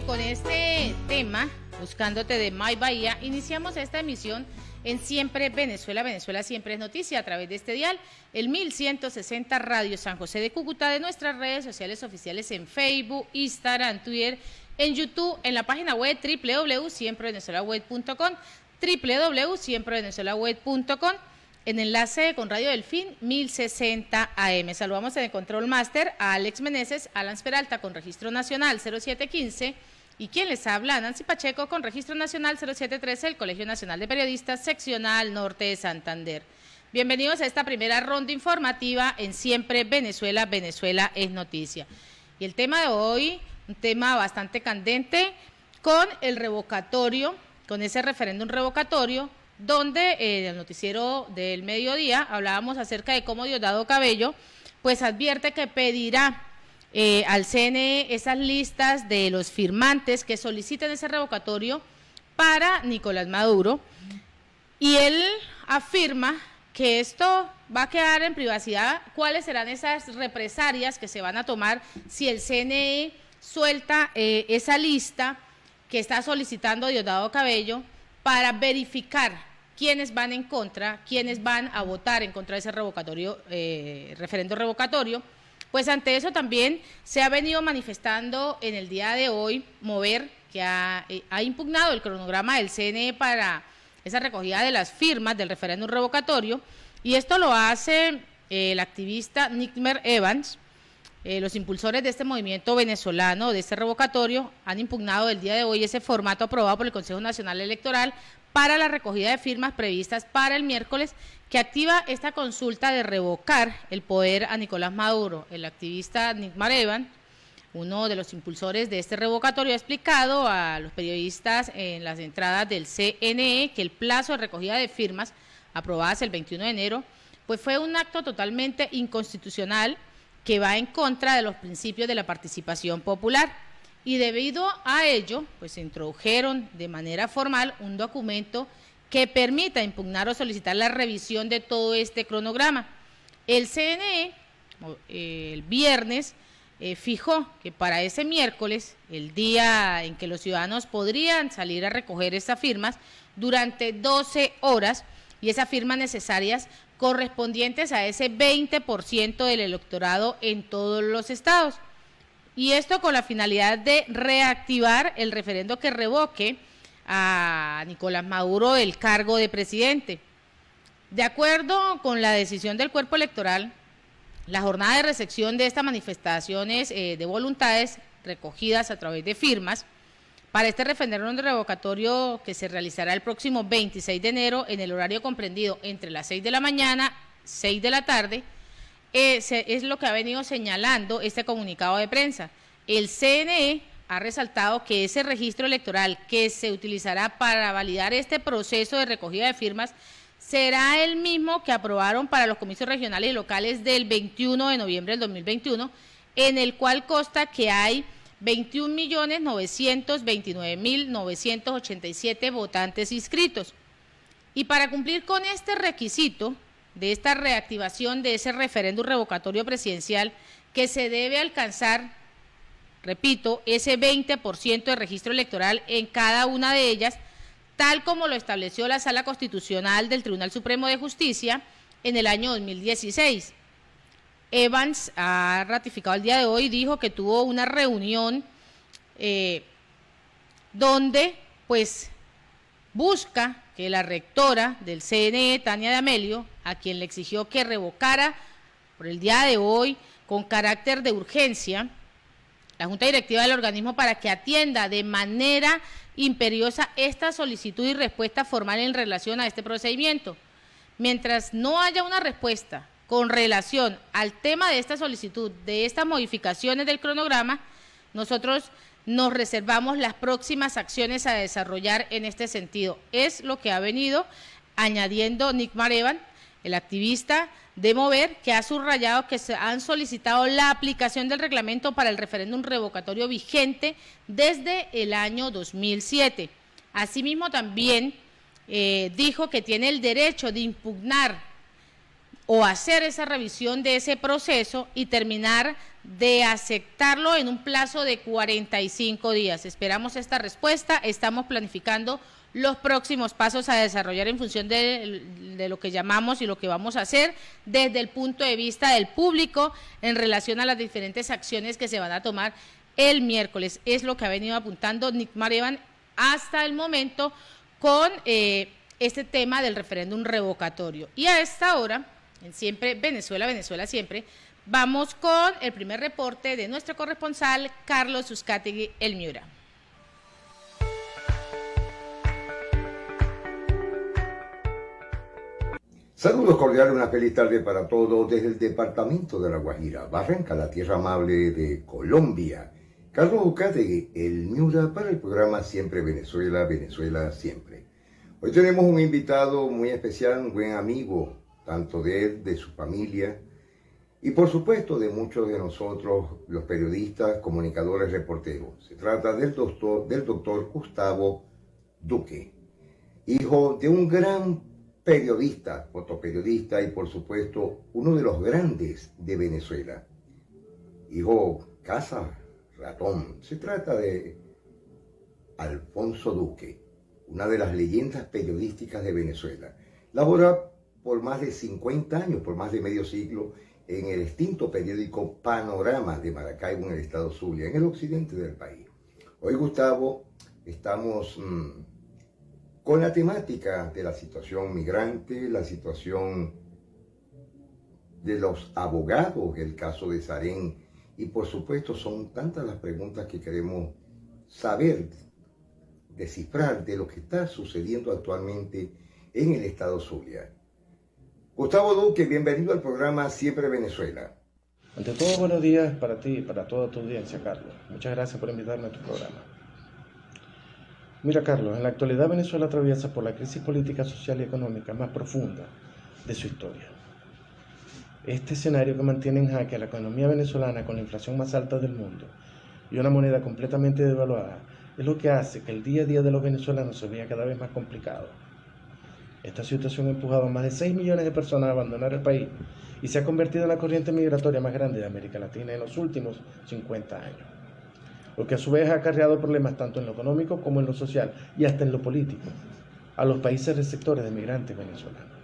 con este tema, Buscándote de My Bahía, iniciamos esta emisión en Siempre Venezuela. Venezuela siempre es noticia a través de este dial, el 1160 Radio San José de Cúcuta, de nuestras redes sociales oficiales en Facebook, Instagram, Twitter, en YouTube, en la página web www.siemprevenezuelaweb.com, www.siemprevenezuelaweb.com, en enlace con Radio Delfín 1060 AM. Saludamos en el Control Master a Alex Meneses, Alan Peralta con registro nacional 0715 y quien les habla, Nancy Pacheco con registro nacional 0713, el Colegio Nacional de Periodistas Seccional Norte de Santander. Bienvenidos a esta primera ronda informativa en Siempre Venezuela, Venezuela es noticia. Y el tema de hoy, un tema bastante candente con el revocatorio, con ese referéndum revocatorio, donde en el noticiero del mediodía hablábamos acerca de cómo Diosdado Cabello pues advierte que pedirá al CNE esas listas de los firmantes que soliciten ese revocatorio para Nicolás Maduro, y él afirma que esto va a quedar en privacidad. ¿Cuáles serán esas represalias que se van a tomar si el CNE suelta esa lista que está solicitando Diosdado Cabello para verificar quiénes van en contra, quiénes van a votar en contra de ese revocatorio, referendo revocatorio? Pues ante eso también se ha venido manifestando en el día de hoy Mover, que ha impugnado el cronograma del CNE para esa recogida de las firmas del referéndum revocatorio, y esto lo hace el activista Nickmer Evans. Los impulsores de este movimiento venezolano, de este revocatorio, han impugnado el día de hoy ese formato aprobado por el Consejo Nacional Electoral para la recogida de firmas previstas para el miércoles, que activa esta consulta de revocar el poder a Nicolás Maduro. El activista Nickmer Evans, uno de los impulsores de este revocatorio, ha explicado a los periodistas en las entradas del CNE que el plazo de recogida de firmas aprobadas el 21 de enero pues fue un acto totalmente inconstitucional que va en contra de los principios de la participación popular, y debido a ello pues se introdujeron de manera formal un documento que permita impugnar o solicitar la revisión de todo este cronograma. El CNE el viernes fijó que para ese miércoles, el día en que los ciudadanos podrían salir a recoger estas firmas durante 12 horas, y esas firmas necesarias correspondientes a ese 20% del electorado en todos los estados. Y esto con la finalidad de reactivar el referendo que revoque a Nicolás Maduro el cargo de presidente. De acuerdo con la decisión del cuerpo electoral, la jornada de recepción de estas manifestaciones de voluntades recogidas a través de firmas para este referéndum revocatorio, que se realizará el próximo 26 de enero en el horario comprendido entre las 6 de la mañana, 6 de la tarde, es lo que ha venido señalando este comunicado de prensa. El CNE ha resaltado que ese registro electoral que se utilizará para validar este proceso de recogida de firmas será el mismo que aprobaron para los comicios regionales y locales del 21 de noviembre del 2021, en el cual consta que hay 21.929.987 votantes inscritos. Y para cumplir con este requisito de esta reactivación de ese referéndum revocatorio presidencial, que se debe alcanzar, repito, ese 20% de registro electoral en cada una de ellas, tal como lo estableció la Sala Constitucional del Tribunal Supremo de Justicia en el año 2016. Evans ha ratificado el día de hoy, dijo que tuvo una reunión donde pues busca que la rectora del CNE, Tania D'Amelio, a quien le exigió que revocara por el día de hoy con carácter de urgencia la Junta Directiva del organismo para que atienda de manera imperiosa esta solicitud y respuesta formal en relación a este procedimiento. Mientras no haya una respuesta con relación al tema de esta solicitud, de estas modificaciones del cronograma, nosotros nos reservamos las próximas acciones a desarrollar en este sentido. Es lo que ha venido añadiendo Nickmer Evans, el activista de Mover, que ha subrayado que se han solicitado la aplicación del reglamento para el referéndum revocatorio vigente desde el año 2007. Asimismo, también dijo que tiene el derecho de impugnar o hacer esa revisión de ese proceso y terminar de aceptarlo en un plazo de 45 días. Esperamos esta respuesta, estamos planificando los próximos pasos a desarrollar en función de lo que llamamos y lo que vamos a hacer desde el punto de vista del público en relación a las diferentes acciones que se van a tomar el miércoles. Es lo que ha venido apuntando Nicmar Evan hasta el momento con este tema del referéndum revocatorio. Y a esta hora, en Siempre Venezuela, Venezuela Siempre, vamos con el primer reporte de nuestro corresponsal Carlos Uzcategui, el Miura. Saludos cordiales, una feliz tarde para todos desde el departamento de La Guajira, Barranca, la tierra amable de Colombia. Carlos Uzcategui, el Miura, para el programa Siempre Venezuela, Venezuela Siempre. Hoy tenemos un invitado muy especial, un buen amigo, tanto de él, de su familia, y por supuesto de muchos de nosotros, los periodistas, comunicadores, reporteros. Se trata del doctor Gustavo Duque, hijo de un gran periodista, fotoperiodista y por supuesto uno de los grandes de Venezuela. Hijo Casa Ratón. Se trata de Alfonso Duque, una de las leyendas periodísticas de Venezuela. Labora por más de 50 años, por más de medio siglo, en el extinto periódico Panorama de Maracaibo, en el estado Zulia, en el occidente del país. Hoy, Gustavo, estamos con la temática de la situación migrante, la situación de los abogados, el caso de Sarén, y por supuesto son tantas las preguntas que queremos saber, descifrar de lo que está sucediendo actualmente en el estado Zulia. Gustavo Duque, bienvenido al programa Siempre Venezuela. Ante todo, buenos días para ti y para toda tu audiencia, Carlos. Muchas gracias por invitarme a tu programa. Mira, Carlos, en la actualidad Venezuela atraviesa por la crisis política, social y económica más profunda de su historia. Este escenario que mantiene en jaque a la economía venezolana con la inflación más alta del mundo y una moneda completamente devaluada es lo que hace que el día a día de los venezolanos se vea cada vez más complicado. Esta situación ha empujado a más de 6 millones de personas a abandonar el país y se ha convertido en la corriente migratoria más grande de América Latina en los últimos 50 años. Lo que a su vez ha acarreado problemas tanto en lo económico como en lo social y hasta en lo político a los países receptores de migrantes venezolanos.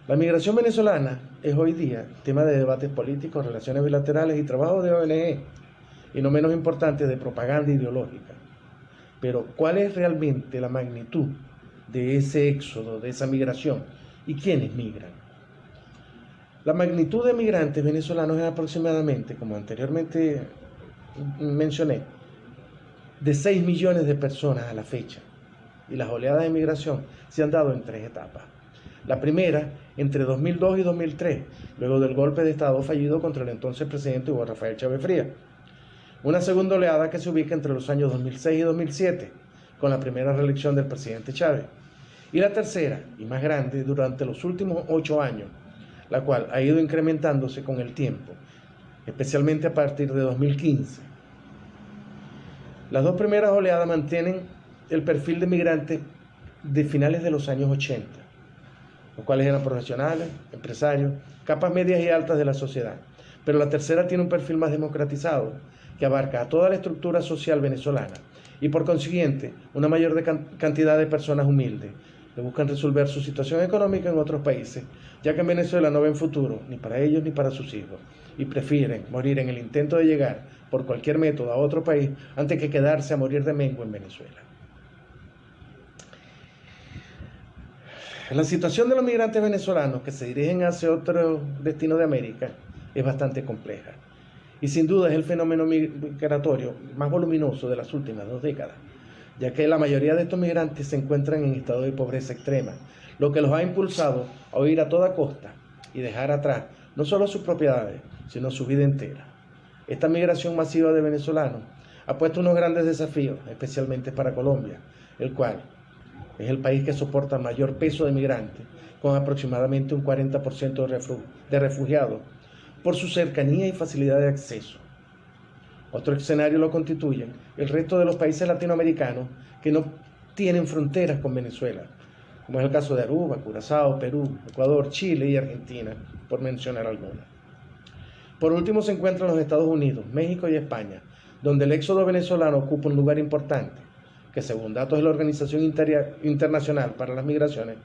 La migración venezolana es hoy día tema de debates políticos, relaciones bilaterales y trabajo de ONG, y no menos importante de propaganda ideológica. Pero ¿cuál es realmente la magnitud de ese éxodo, de esa migración? ¿Y quiénes migran? La magnitud de migrantes venezolanos es aproximadamente, como anteriormente mencioné, de 6 millones de personas a la fecha. Y las oleadas de migración se han dado en 3 etapas. La primera, entre 2002 y 2003, luego del golpe de Estado fallido contra el entonces presidente Hugo Rafael Chávez Frías. Una segunda oleada que se ubica entre los años 2006 y 2007, con la primera reelección del presidente Chávez. Y la tercera, y más grande, durante los últimos 8 años, la cual ha ido incrementándose con el tiempo, especialmente a partir de 2015. Las 2 primeras oleadas mantienen el perfil de migrantes de finales de los años 80, los cuales eran profesionales, empresarios, capas medias y altas de la sociedad. Pero la tercera tiene un perfil más democratizado, que abarca a toda la estructura social venezolana y por consiguiente una mayor cantidad de personas humildes que buscan resolver su situación económica en otros países, ya que en Venezuela no ven futuro ni para ellos ni para sus hijos y prefieren morir en el intento de llegar por cualquier método a otro país antes que quedarse a morir de mengo en Venezuela. La situación de los migrantes venezolanos que se dirigen hacia otro destino de América es bastante compleja y sin duda es el fenómeno migratorio más voluminoso de las últimas 2 décadas, ya que la mayoría de estos migrantes se encuentran en estado de pobreza extrema, lo que los ha impulsado a huir a toda costa y dejar atrás no solo sus propiedades, sino su vida entera. Esta migración masiva de venezolanos ha puesto unos grandes desafíos, especialmente para Colombia, el cual es el país que soporta el mayor peso de migrantes, con aproximadamente un 40% de refugiados, por su cercanía y facilidad de acceso. Otro escenario lo constituyen el resto de los países latinoamericanos que no tienen fronteras con Venezuela, como es el caso de Aruba, Curazao, Perú, Ecuador, Chile y Argentina, por mencionar algunos. Por último se encuentran los Estados Unidos, México y España, donde el éxodo venezolano ocupa un lugar importante, que según datos de la Organización Internacional para las Migraciones,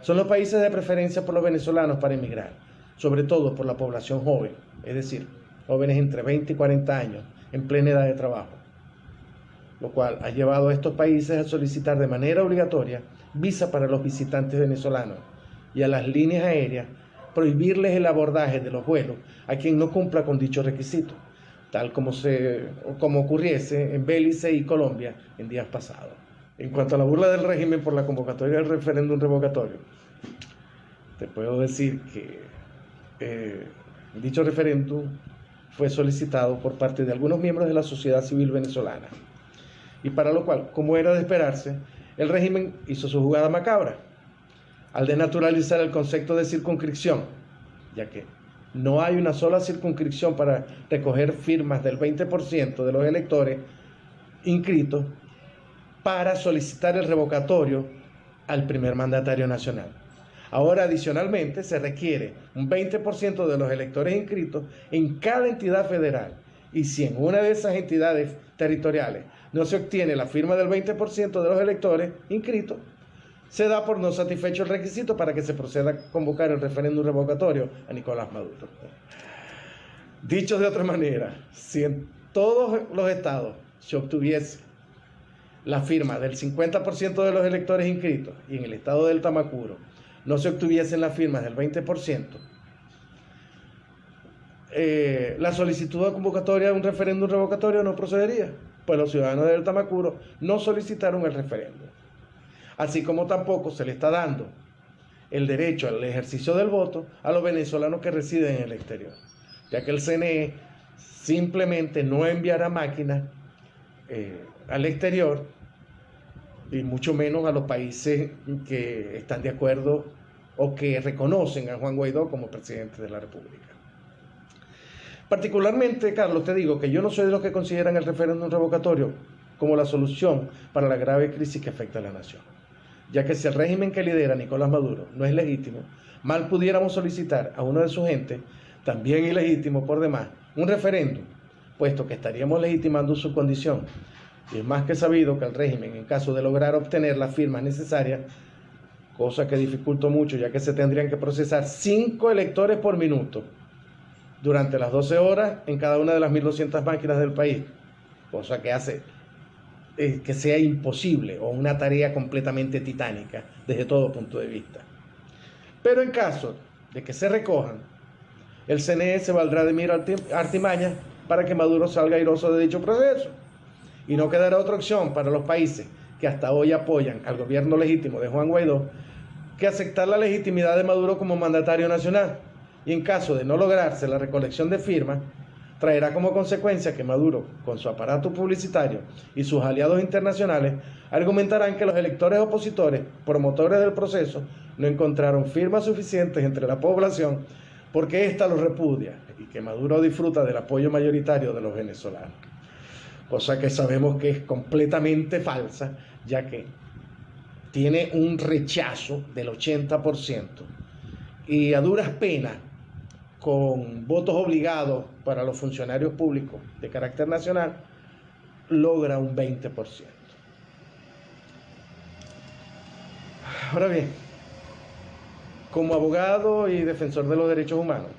son los países de preferencia por los venezolanos para emigrar, sobre todo por la población joven, es decir, jóvenes entre 20 y 40 años, en plena edad de trabajo, lo cual ha llevado a estos países a solicitar de manera obligatoria visa para los visitantes venezolanos y a las líneas aéreas prohibirles el abordaje de los vuelos a quien no cumpla con dicho requisito, tal como ocurriese en Belice y Colombia en días pasados. En cuanto a la burla del régimen por la convocatoria del referéndum revocatorio, te puedo decir que dicho referéndum fue solicitado por parte de algunos miembros de la sociedad civil venezolana, y para lo cual, como era de esperarse, el régimen hizo su jugada macabra al desnaturalizar el concepto de circunscripción, ya que no hay una sola circunscripción para recoger firmas del 20% de los electores inscritos para solicitar el revocatorio al primer mandatario nacional. Ahora, adicionalmente, se requiere un 20% de los electores inscritos en cada entidad federal, y si en una de esas entidades territoriales no se obtiene la firma del 20% de los electores inscritos, se da por no satisfecho el requisito para que se proceda a convocar el referéndum revocatorio a Nicolás Maduro. Dicho de otra manera, si en todos los estados se obtuviese la firma del 50% de los electores inscritos y en el estado del Tamacuro no se obtuviesen las firmas del 20%, la solicitud de convocatoria de un referéndum revocatorio no procedería, pues los ciudadanos del Tamacuro no solicitaron el referéndum. Así como tampoco se le está dando el derecho al ejercicio del voto a los venezolanos que residen en el exterior, ya que el CNE simplemente no enviará máquinas al exterior, y mucho menos a los países que están de acuerdo o que reconocen a Juan Guaidó como presidente de la República. Particularmente, Carlos, te digo que yo no soy de los que consideran el referéndum revocatorio como la solución para la grave crisis que afecta a la nación, ya que si el régimen que lidera Nicolás Maduro no es legítimo, mal pudiéramos solicitar a uno de sus gentes, también ilegítimo por demás, un referéndum, puesto que estaríamos legitimando su condición. Y es más que sabido que el régimen, en caso de lograr obtener las firmas necesarias, cosa que dificulta mucho, ya que se tendrían que procesar 5 electores por minuto durante las 12 horas en cada una de las 1.200 máquinas del país, cosa que hace que sea imposible o una tarea completamente titánica desde todo punto de vista. Pero en caso de que se recojan, el CNE se valdrá de mil artimañas para que Maduro salga airoso de dicho proceso, y no quedará otra opción para los países que hasta hoy apoyan al gobierno legítimo de Juan Guaidó que aceptar la legitimidad de Maduro como mandatario nacional, y en caso de no lograrse la recolección de firmas, traerá como consecuencia que Maduro, con su aparato publicitario y sus aliados internacionales, argumentarán que los electores opositores, promotores del proceso, no encontraron firmas suficientes entre la población porque ésta los repudia, y que Maduro disfruta del apoyo mayoritario de los venezolanos. Cosa que sabemos que es completamente falsa, ya que tiene un rechazo del 80%, y a duras penas, con votos obligados para los funcionarios públicos de carácter nacional, logra un 20%. Ahora bien, como abogado y defensor de los derechos humanos,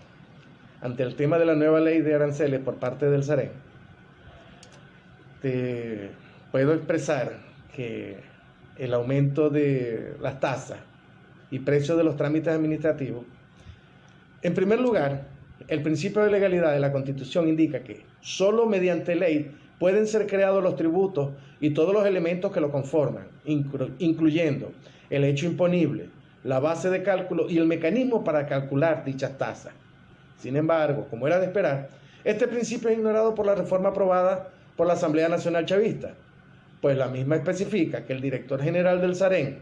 ante el tema de la nueva ley de aranceles por parte del SAREN, te puedo expresar que el aumento de las tasas y precios de los trámites administrativos, en primer lugar, el principio de legalidad de la Constitución indica que solo mediante ley pueden ser creados los tributos y todos los elementos que lo conforman, incluyendo el hecho imponible, la base de cálculo y el mecanismo para calcular dichas tasas. Sin embargo, como era de esperar, este principio es ignorado por la reforma aprobada por la Asamblea Nacional Chavista, pues la misma especifica que el director general del SAREN,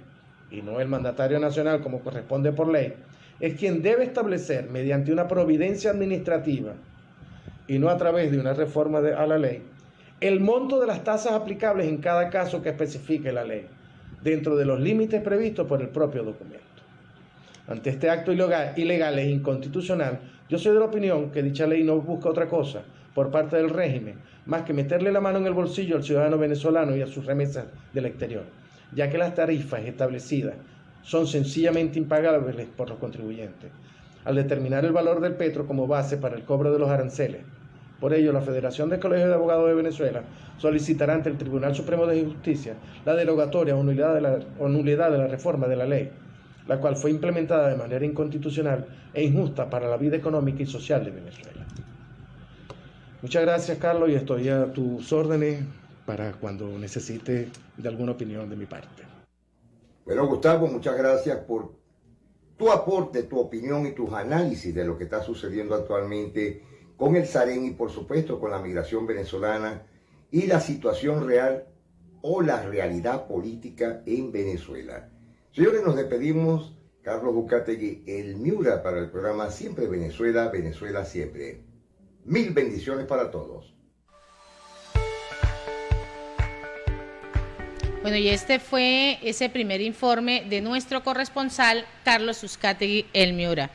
y no el mandatario nacional como corresponde por ley, es quien debe establecer mediante una providencia administrativa y no a través de una reforma a la ley, el monto de las tasas aplicables en cada caso que especifique la ley, dentro de los límites previstos por el propio documento. Ante este acto ilegal e inconstitucional, yo soy de la opinión que dicha ley no busca otra cosa por parte del régimen, más que meterle la mano en el bolsillo al ciudadano venezolano y a sus remesas del exterior, ya que las tarifas establecidas son sencillamente impagables por los contribuyentes, al determinar el valor del petro como base para el cobro de los aranceles. Por ello, la Federación del Colegio de Abogados de Venezuela solicitará ante el Tribunal Supremo de Justicia la derogatoria o nulidad de la reforma de la ley, la cual fue implementada de manera inconstitucional e injusta para la vida económica y social de Venezuela. Muchas gracias, Carlos, y estoy a tus órdenes para cuando necesite de alguna opinión de mi parte. Bueno, Gustavo, muchas gracias por tu aporte, tu opinión y tus análisis de lo que está sucediendo actualmente con el SAREN y, por supuesto, con la migración venezolana y la situación real o la realidad política en Venezuela. Señores, nos despedimos. Carlos Uzcategui, el Miura, para el programa Siempre Venezuela, Venezuela Siempre. Mil bendiciones para todos. Bueno, y este fue ese primer informe de nuestro corresponsal, Carlos Uzcategui, el Miura.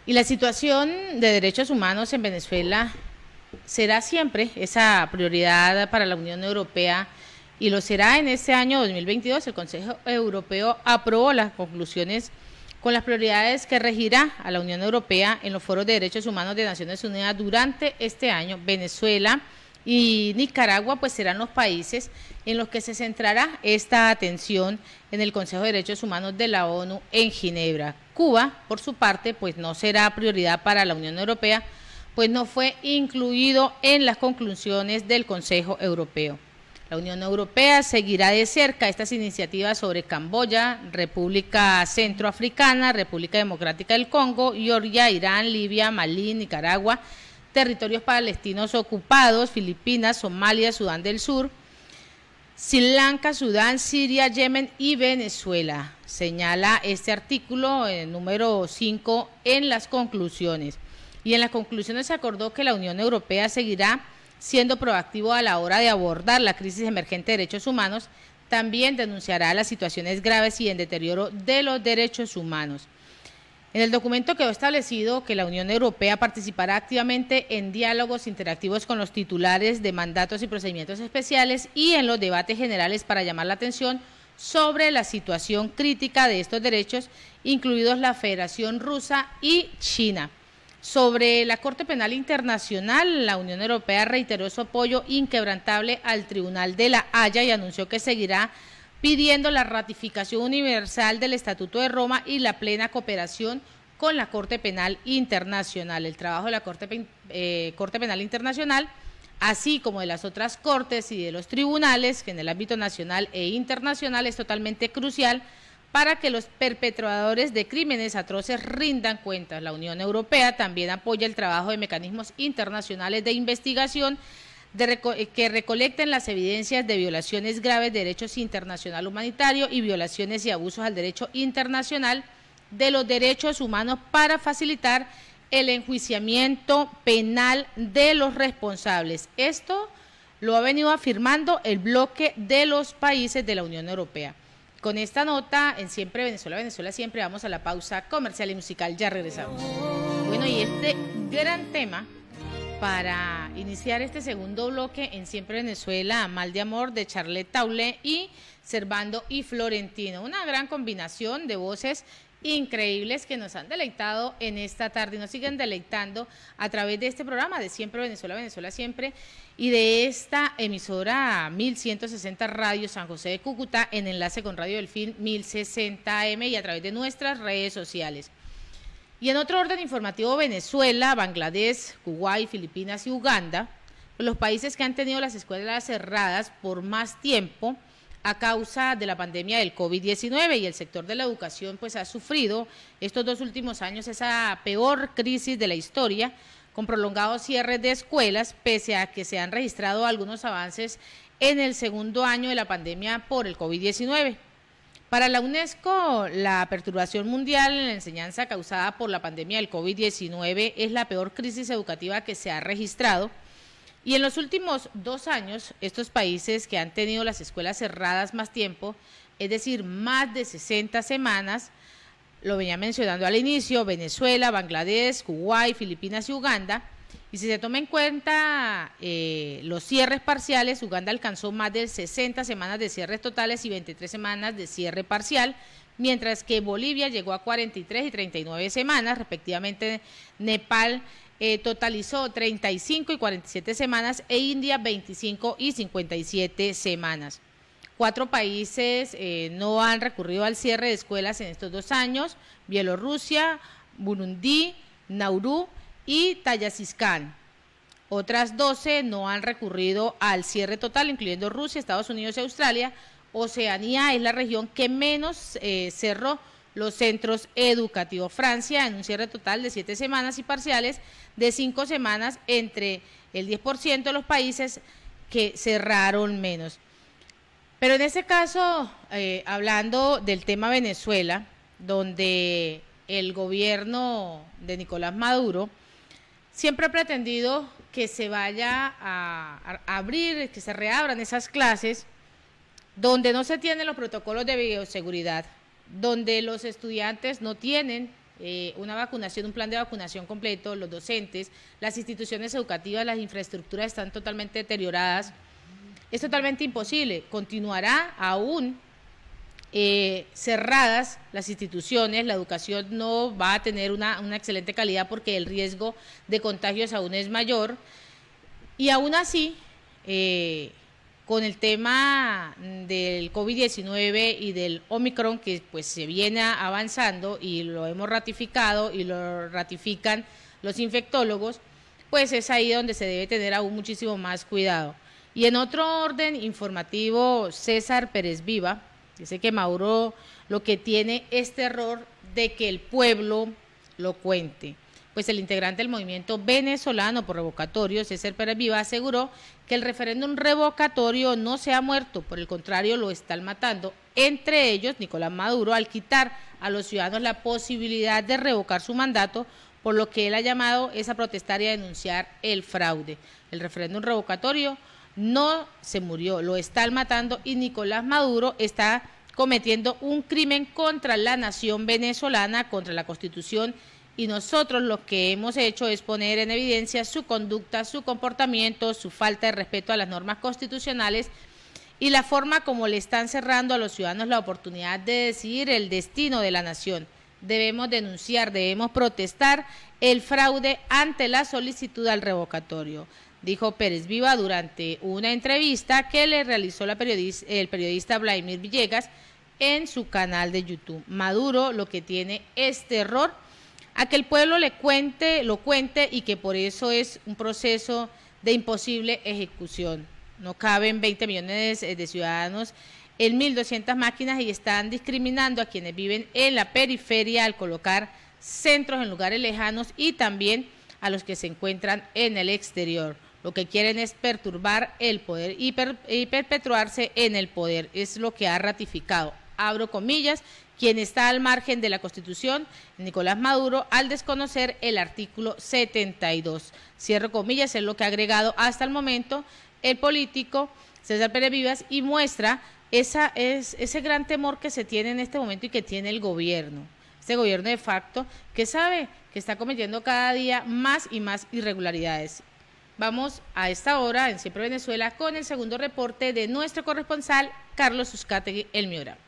Y la situación de derechos humanos en Venezuela será siempre esa prioridad para la Unión Europea, y lo será en este año 2022. El Consejo Europeo aprobó las conclusiones con las prioridades que regirá a la Unión Europea en los foros de derechos humanos de Naciones Unidas durante este año. Venezuela y Nicaragua pues serán los países en los que se centrará esta atención en el Consejo de Derechos Humanos de la ONU en Ginebra. Cuba, por su parte, pues no será prioridad para la Unión Europea, pues no fue incluido en las conclusiones del Consejo Europeo. La Unión Europea seguirá de cerca estas iniciativas sobre Camboya, República Centroafricana, República Democrática del Congo, Georgia, Irán, Libia, Malí, Nicaragua, territorios palestinos ocupados, Filipinas, Somalia, Sudán del Sur, Sri Lanka, Sudán, Siria, Yemen y Venezuela. Señala este artículo número 5 en las conclusiones. Y en las conclusiones se acordó que la Unión Europea seguirá siendo proactivo a la hora de abordar la crisis emergente de derechos humanos. También denunciará las situaciones graves y en deterioro de los derechos humanos. En el documento quedó establecido que la Unión Europea participará activamente en diálogos interactivos con los titulares de mandatos y procedimientos especiales y en los debates generales para llamar la atención sobre la situación crítica de estos derechos, incluidos la Federación Rusa y China. Sobre la Corte Penal Internacional, la Unión Europea reiteró su apoyo inquebrantable al Tribunal de la Haya y anunció que seguirá pidiendo la ratificación universal del Estatuto de Roma y la plena cooperación con la Corte Penal Internacional. El trabajo de la Corte Penal Internacional, así como de las otras cortes y de los tribunales, que en el ámbito nacional e internacional es totalmente crucial para que los perpetradores de crímenes atroces rindan cuentas. La Unión Europea también apoya el trabajo de mecanismos internacionales de investigación que recolecten las evidencias de violaciones graves de derechos internacional humanitario y violaciones y abusos al derecho internacional de los derechos humanos para facilitar el enjuiciamiento penal de los responsables. Esto lo ha venido afirmando el bloque de los países de la Unión Europea. Con esta nota, en Siempre Venezuela, Venezuela Siempre, vamos a la pausa comercial y musical. Ya regresamos. Bueno, y este gran tema para iniciar este segundo bloque en Siempre Venezuela, Mal de Amor, de Charlet Taulé y Servando y Florentino. Una gran combinación de voces increíbles que nos han deleitado en esta tarde y nos siguen deleitando a través de este programa de Siempre Venezuela, Venezuela Siempre, y de esta emisora 1160 Radio San José de Cúcuta, en enlace con Radio Delfín 1060 AM y a través de nuestras redes sociales. Y en otro orden informativo, Venezuela, Bangladesh, Kuwait, Filipinas y Uganda, los países que han tenido las escuelas cerradas por más tiempo a causa de la pandemia del COVID-19, y el sector de la educación pues ha sufrido estos 2 últimos años esa peor crisis de la historia, con prolongados cierres de escuelas, pese a que se han registrado algunos avances en el segundo año de la pandemia por el COVID-19. Para la UNESCO, la perturbación mundial en la enseñanza causada por la pandemia del COVID-19 es la peor crisis educativa que se ha registrado. Y en los últimos 2 años, estos países que han tenido las escuelas cerradas más tiempo, es decir, más de 60 semanas. Lo venía mencionando al inicio: Venezuela, Bangladesh, Kuwait, Filipinas y Uganda. Y si se toma en cuenta los cierres parciales, Uganda alcanzó más de 60 semanas de cierres totales y 23 semanas de cierre parcial, mientras que Bolivia llegó a 43 y 39 semanas, respectivamente. Nepal totalizó 35 y 47 semanas e India 25 y 57 semanas. 4 países no han recurrido al cierre de escuelas en estos 2 años: Bielorrusia, Burundi, Nauru y Tayikistán. Otras 12 no han recurrido al cierre total, incluyendo Rusia, Estados Unidos y Australia. Oceanía es la región que menos cerró los centros educativos. Francia, en un cierre total de 7 semanas y parciales de 5 semanas, entre el 10% de los países que cerraron menos. Pero en este caso, hablando del tema Venezuela, donde el gobierno de Nicolás Maduro siempre ha pretendido que se vaya a abrir, que se reabran esas clases, donde no se tienen los protocolos de bioseguridad, donde los estudiantes no tienen una vacunación, un plan de vacunación completo, los docentes, las instituciones educativas, las infraestructuras están totalmente deterioradas. Es totalmente imposible. Continuará aún cerradas las instituciones, la educación no va a tener una excelente calidad porque el riesgo de contagios aún es mayor. Y aún así, con el tema del COVID-19 y del Omicron, que pues se viene avanzando y lo hemos ratificado y lo ratifican los infectólogos, pues es ahí donde se debe tener aún muchísimo más cuidado. Y en otro orden informativo, César Pérez Viva dice que Maduro lo que tiene es terror de que el pueblo lo cuente. Pues el integrante del movimiento venezolano por revocatorio, César Pérez Viva, aseguró que el referéndum revocatorio no se ha muerto, por el contrario lo están matando, entre ellos Nicolás Maduro, al quitar a los ciudadanos la posibilidad de revocar su mandato, por lo que él ha llamado es a protestar y a denunciar el fraude. El referéndum revocatorio no se murió, lo están matando y Nicolás Maduro está cometiendo un crimen contra la nación venezolana, contra la Constitución, y nosotros lo que hemos hecho es poner en evidencia su conducta, su comportamiento, su falta de respeto a las normas constitucionales y la forma como le están cerrando a los ciudadanos la oportunidad de decidir el destino de la nación. Debemos denunciar, debemos protestar el fraude ante la solicitud al revocatorio, dijo Pérez Viva durante una entrevista que le realizó el periodista Vladimir Villegas en su canal de YouTube. Maduro lo que tiene es terror a que el pueblo lo cuente y que por eso es un proceso de imposible ejecución. No caben 20 millones de ciudadanos en 1.200 máquinas y están discriminando a quienes viven en la periferia al colocar centros en lugares lejanos y también a los que se encuentran en el exterior. Lo que quieren es perturbar el poder y perpetuarse en el poder. Es lo que ha ratificado, abro comillas, quien está al margen de la Constitución, Nicolás Maduro, al desconocer el artículo 72. Cierro comillas, es lo que ha agregado hasta el momento el político César Pérez Vivas y muestra ese gran temor que se tiene en este momento y que tiene el gobierno. Este gobierno de facto que sabe que está cometiendo cada día más y más irregularidades. Vamos a esta hora en Siempre Venezuela con el segundo reporte de nuestro corresponsal Carlos Uzcategui, El Miura.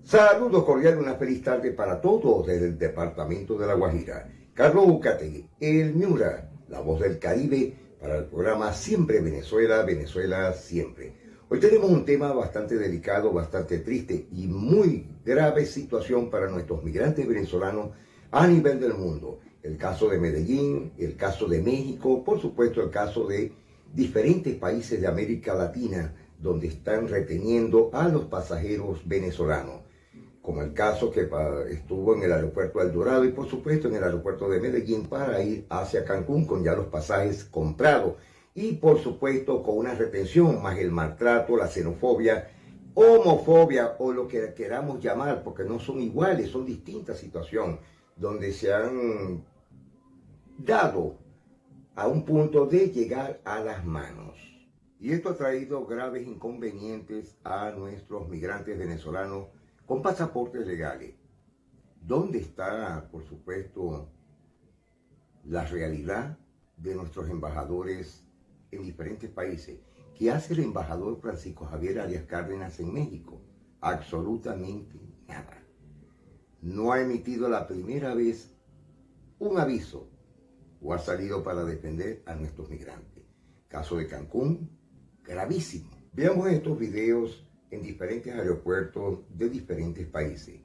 Saludos cordiales, una feliz tarde para todos desde el departamento de La Guajira. Carlos Uzcategui, El Miura, la voz del Caribe, para el programa Siempre Venezuela, Venezuela Siempre. Hoy tenemos un tema bastante delicado, bastante triste y muy grave situación para nuestros migrantes venezolanos a nivel del mundo. El caso de Medellín, el caso de México, por supuesto el caso de diferentes países de América Latina donde están reteniendo a los pasajeros venezolanos, como el caso que estuvo en el aeropuerto El Dorado y por supuesto en el aeropuerto de Medellín para ir hacia Cancún con ya los pasajes comprados. Y por supuesto con una retención, más el maltrato, la xenofobia, homofobia o lo que queramos llamar, porque no son iguales, son distintas situaciones, donde se han dado a un punto de llegar a las manos. Y esto ha traído graves inconvenientes a nuestros migrantes venezolanos con pasaportes legales. ¿Dónde está, por supuesto, la realidad de nuestros embajadores en diferentes países? ¿Qué hace el embajador Francisco Javier Arias Cárdenas en México? Absolutamente nada. No ha emitido la primera vez un aviso o ha salido para defender a nuestros migrantes. Caso de Cancún, gravísimo. Veamos estos videos en diferentes aeropuertos de diferentes países.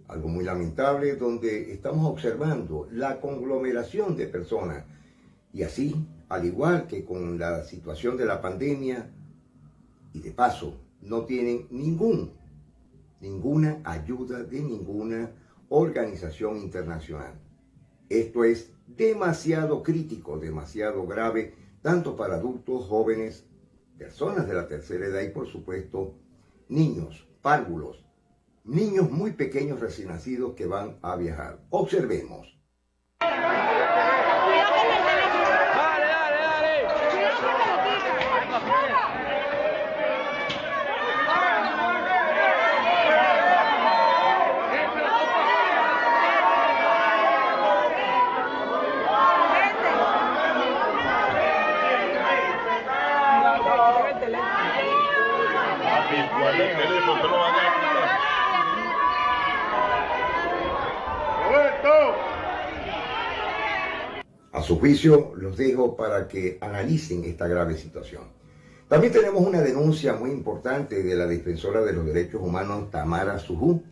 Algo muy lamentable donde estamos observando la conglomeración de personas y así, al igual que con la situación de la pandemia, y de paso, no tienen ninguna ayuda de ninguna organización internacional. Esto es demasiado crítico, demasiado grave, tanto para adultos, jóvenes, personas de la tercera edad y, por supuesto, niños, párvulos, niños muy pequeños recién nacidos que van a viajar. Observemos. A su juicio, los dejo para que analicen esta grave situación. También tenemos una denuncia muy importante de la defensora de los derechos humanos, Tamara Sujú,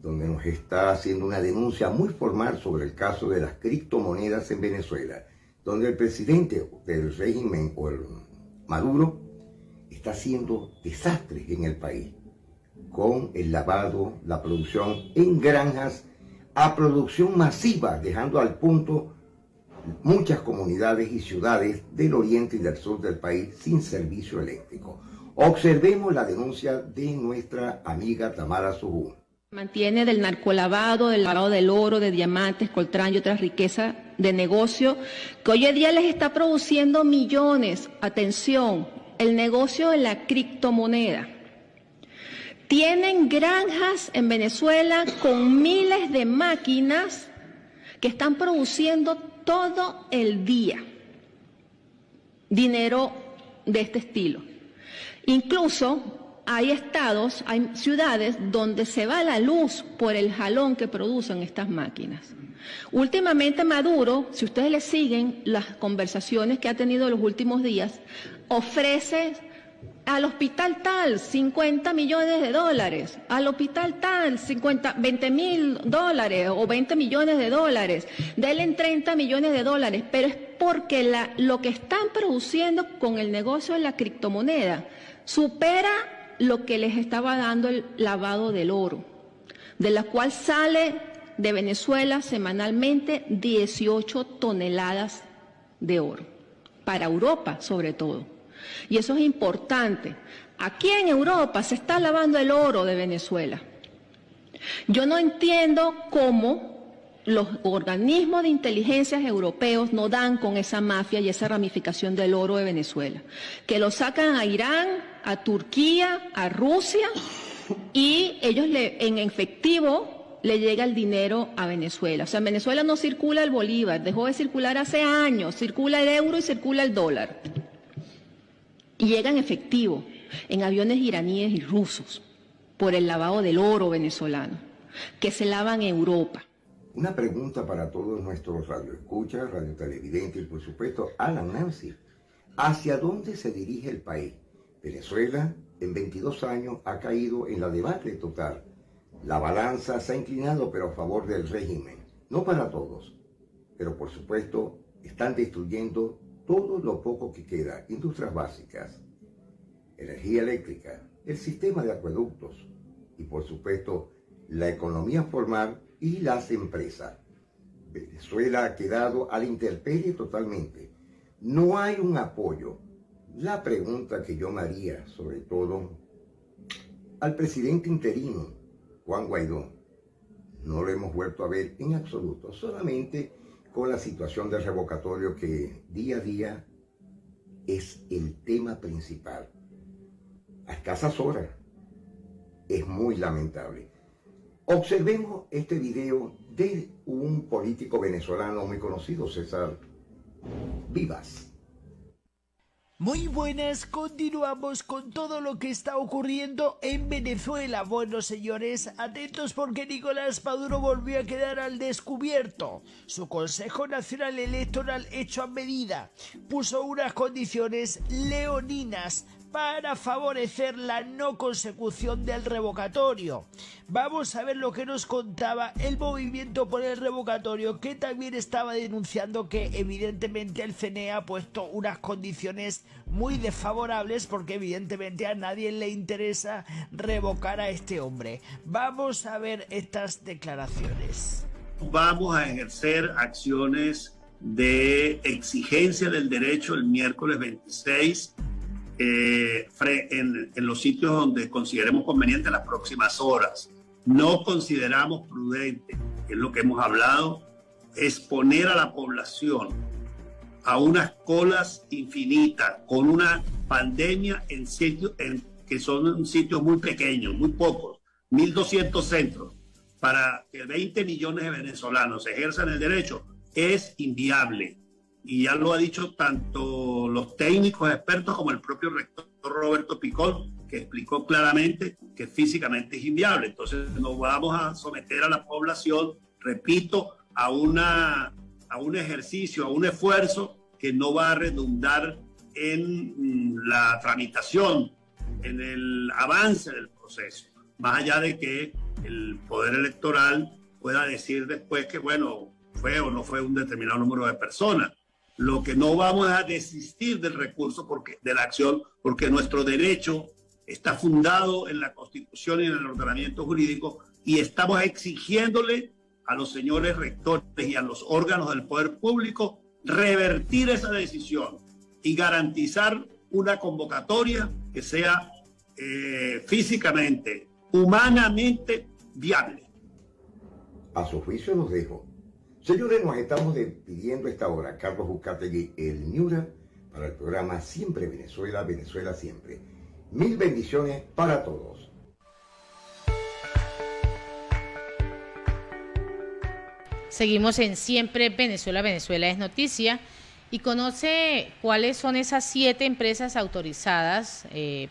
donde nos está haciendo una denuncia muy formal sobre el caso de las criptomonedas en Venezuela, donde el presidente del régimen, o el Maduro, está haciendo desastres en el país, con el lavado, la producción en granjas, a producción masiva, dejando al punto muchas comunidades y ciudades del oriente y del sur del país sin servicio eléctrico. Observemos la denuncia de nuestra amiga Tamara Sujú. Mantiene del narcolavado, del lavado del oro, de diamantes, coltrán y otras riquezas de negocio que hoy en día les está produciendo millones. Atención, el negocio de la criptomoneda. Tienen granjas en Venezuela con miles de máquinas que están produciendo todo el día dinero de este estilo. Incluso hay estados, hay ciudades donde se va la luz por el jalón que producen estas máquinas. Últimamente Maduro, si ustedes le siguen las conversaciones que ha tenido en los últimos días, ofrece al hospital tal $50 millones, al hospital tal $20.000 o $20 millones, denle $30 millones, pero es porque lo que están produciendo con el negocio de la criptomoneda supera lo que les estaba dando el lavado del oro, de la cual sale de Venezuela semanalmente 18 toneladas de oro, para Europa sobre todo. Y eso es importante. Aquí en Europa se está lavando el oro de Venezuela. Yo no entiendo cómo los organismos de inteligencia europeos no dan con esa mafia y esa ramificación del oro de Venezuela, que lo sacan a Irán, a Turquía, a Rusia, y ellos en efectivo le llega el dinero a Venezuela. O sea, en Venezuela no circula el bolívar, dejó de circular hace años, circula el euro y circula el dólar. Y llega en efectivo, en aviones iraníes y rusos, por el lavado del oro venezolano, que se lava en Europa. Una pregunta para todos nuestros radioescuchas, radiotelevidentes y por supuesto Alan Nancy. ¿Hacia dónde se dirige el país? Venezuela en 22 años ha caído en la debacle total. La balanza se ha inclinado pero a favor del régimen. No para todos, pero por supuesto están destruyendo todo lo poco que queda, industrias básicas, energía eléctrica, el sistema de acueductos y por supuesto la economía formal y las empresas. Venezuela ha quedado a la intemperie totalmente. No hay un apoyo. La pregunta que yo me haría, sobre todo al presidente interino, Juan Guaidó, no lo hemos vuelto a ver en absoluto, solamente con la situación del revocatorio que día a día es el tema principal. A escasas horas. Es muy lamentable. Observemos este video de un político venezolano muy conocido, César Vivas. Muy buenas, continuamos con todo lo que está ocurriendo en Venezuela. Bueno, señores, atentos porque Nicolás Maduro volvió a quedar al descubierto. Su Consejo Nacional Electoral, hecho a medida, puso unas condiciones leoninas para favorecer la no consecución del revocatorio. Vamos a ver lo que nos contaba el movimiento por el revocatorio, que también estaba denunciando que evidentemente el CNE ha puesto unas condiciones muy desfavorables porque evidentemente a nadie le interesa revocar a este hombre. Vamos a ver estas declaraciones. Vamos a ejercer acciones de exigencia del derecho el miércoles 26 en los sitios donde consideremos conveniente las próximas horas. No consideramos prudente, que es lo que hemos hablado, exponer a la población a unas colas infinitas con una pandemia en sitios que son sitios muy pequeños, muy pocos, 1.200 centros, para que 20 millones de venezolanos ejerzan el derecho, es inviable. Y ya lo ha dicho tanto los técnicos expertos como el propio rector Roberto Picón, que explicó claramente que físicamente es inviable. Entonces nos vamos a someter a la población, repito, a un ejercicio, a un esfuerzo que no va a redundar en la tramitación, en el avance del proceso, más allá de que el Poder Electoral pueda decir después que, bueno, fue o no fue un determinado número de personas. Lo que no vamos a desistir del recurso, de la acción, porque nuestro derecho está fundado en la Constitución y en el ordenamiento jurídico, y estamos exigiéndole a los señores rectores y a los órganos del poder público revertir esa decisión y garantizar una convocatoria que sea físicamente, humanamente viable. A su juicio los dejo. Señores, nos estamos despidiendo esta hora. Carlos Uzcategui, el Miura, para el programa Siempre Venezuela, Venezuela Siempre. Mil bendiciones para todos. Seguimos en Siempre Venezuela, Venezuela es noticia. Y conoce cuáles son esas 7 empresas autorizadas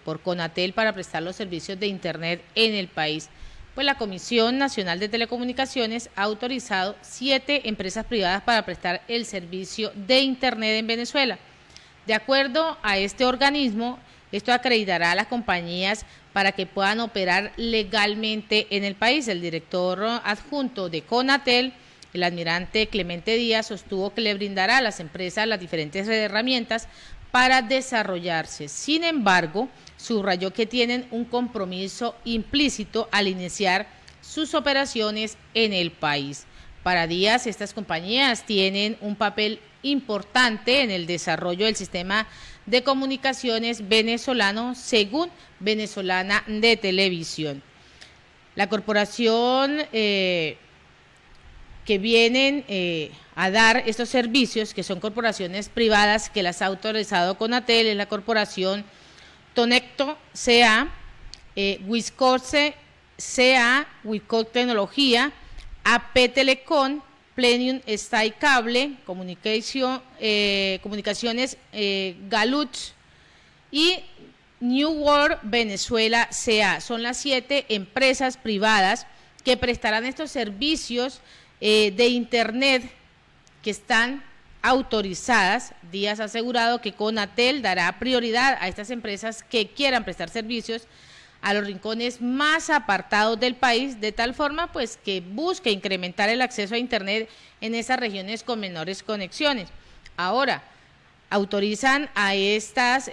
por Conatel para prestar los servicios de Internet en el país. Pues la Comisión Nacional de Telecomunicaciones ha autorizado 7 empresas privadas para prestar el servicio de Internet en Venezuela. De acuerdo a este organismo, esto acreditará a las compañías para que puedan operar legalmente en el país. El director adjunto de Conatel, el almirante Clemente Díaz, sostuvo que le brindará a las empresas las diferentes herramientas para desarrollarse. Sin embargo, subrayó que tienen un compromiso implícito al iniciar sus operaciones en el país. Para Díaz, estas compañías tienen un papel importante en el desarrollo del sistema de comunicaciones venezolano, según Venezolana de Televisión. La corporación que vienen a dar estos servicios, que son corporaciones privadas que las ha autorizado Conatel, es la corporación Tonecto CA, Wiscorse CA, Wiscor Tecnología, AP Telecom, Plenium Style Cable, Comunicaciones Galut y New World Venezuela CA. Son las 7 empresas privadas que prestarán estos servicios de Internet que están autorizadas. Díaz ha asegurado que Conatel dará prioridad a estas empresas que quieran prestar servicios a los rincones más apartados del país, de tal forma pues que busque incrementar el acceso a Internet en esas regiones con menores conexiones. Ahora, autorizan a estas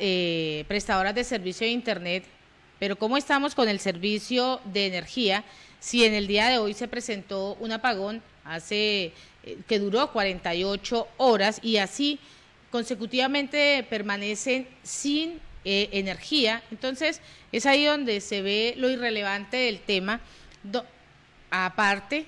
prestadoras de servicio de Internet, pero ¿cómo estamos con el servicio de energía si en el día de hoy se presentó un apagón que duró 48 horas y así consecutivamente permanecen sin energía? Entonces es ahí donde se ve lo irrelevante del tema. Aparte,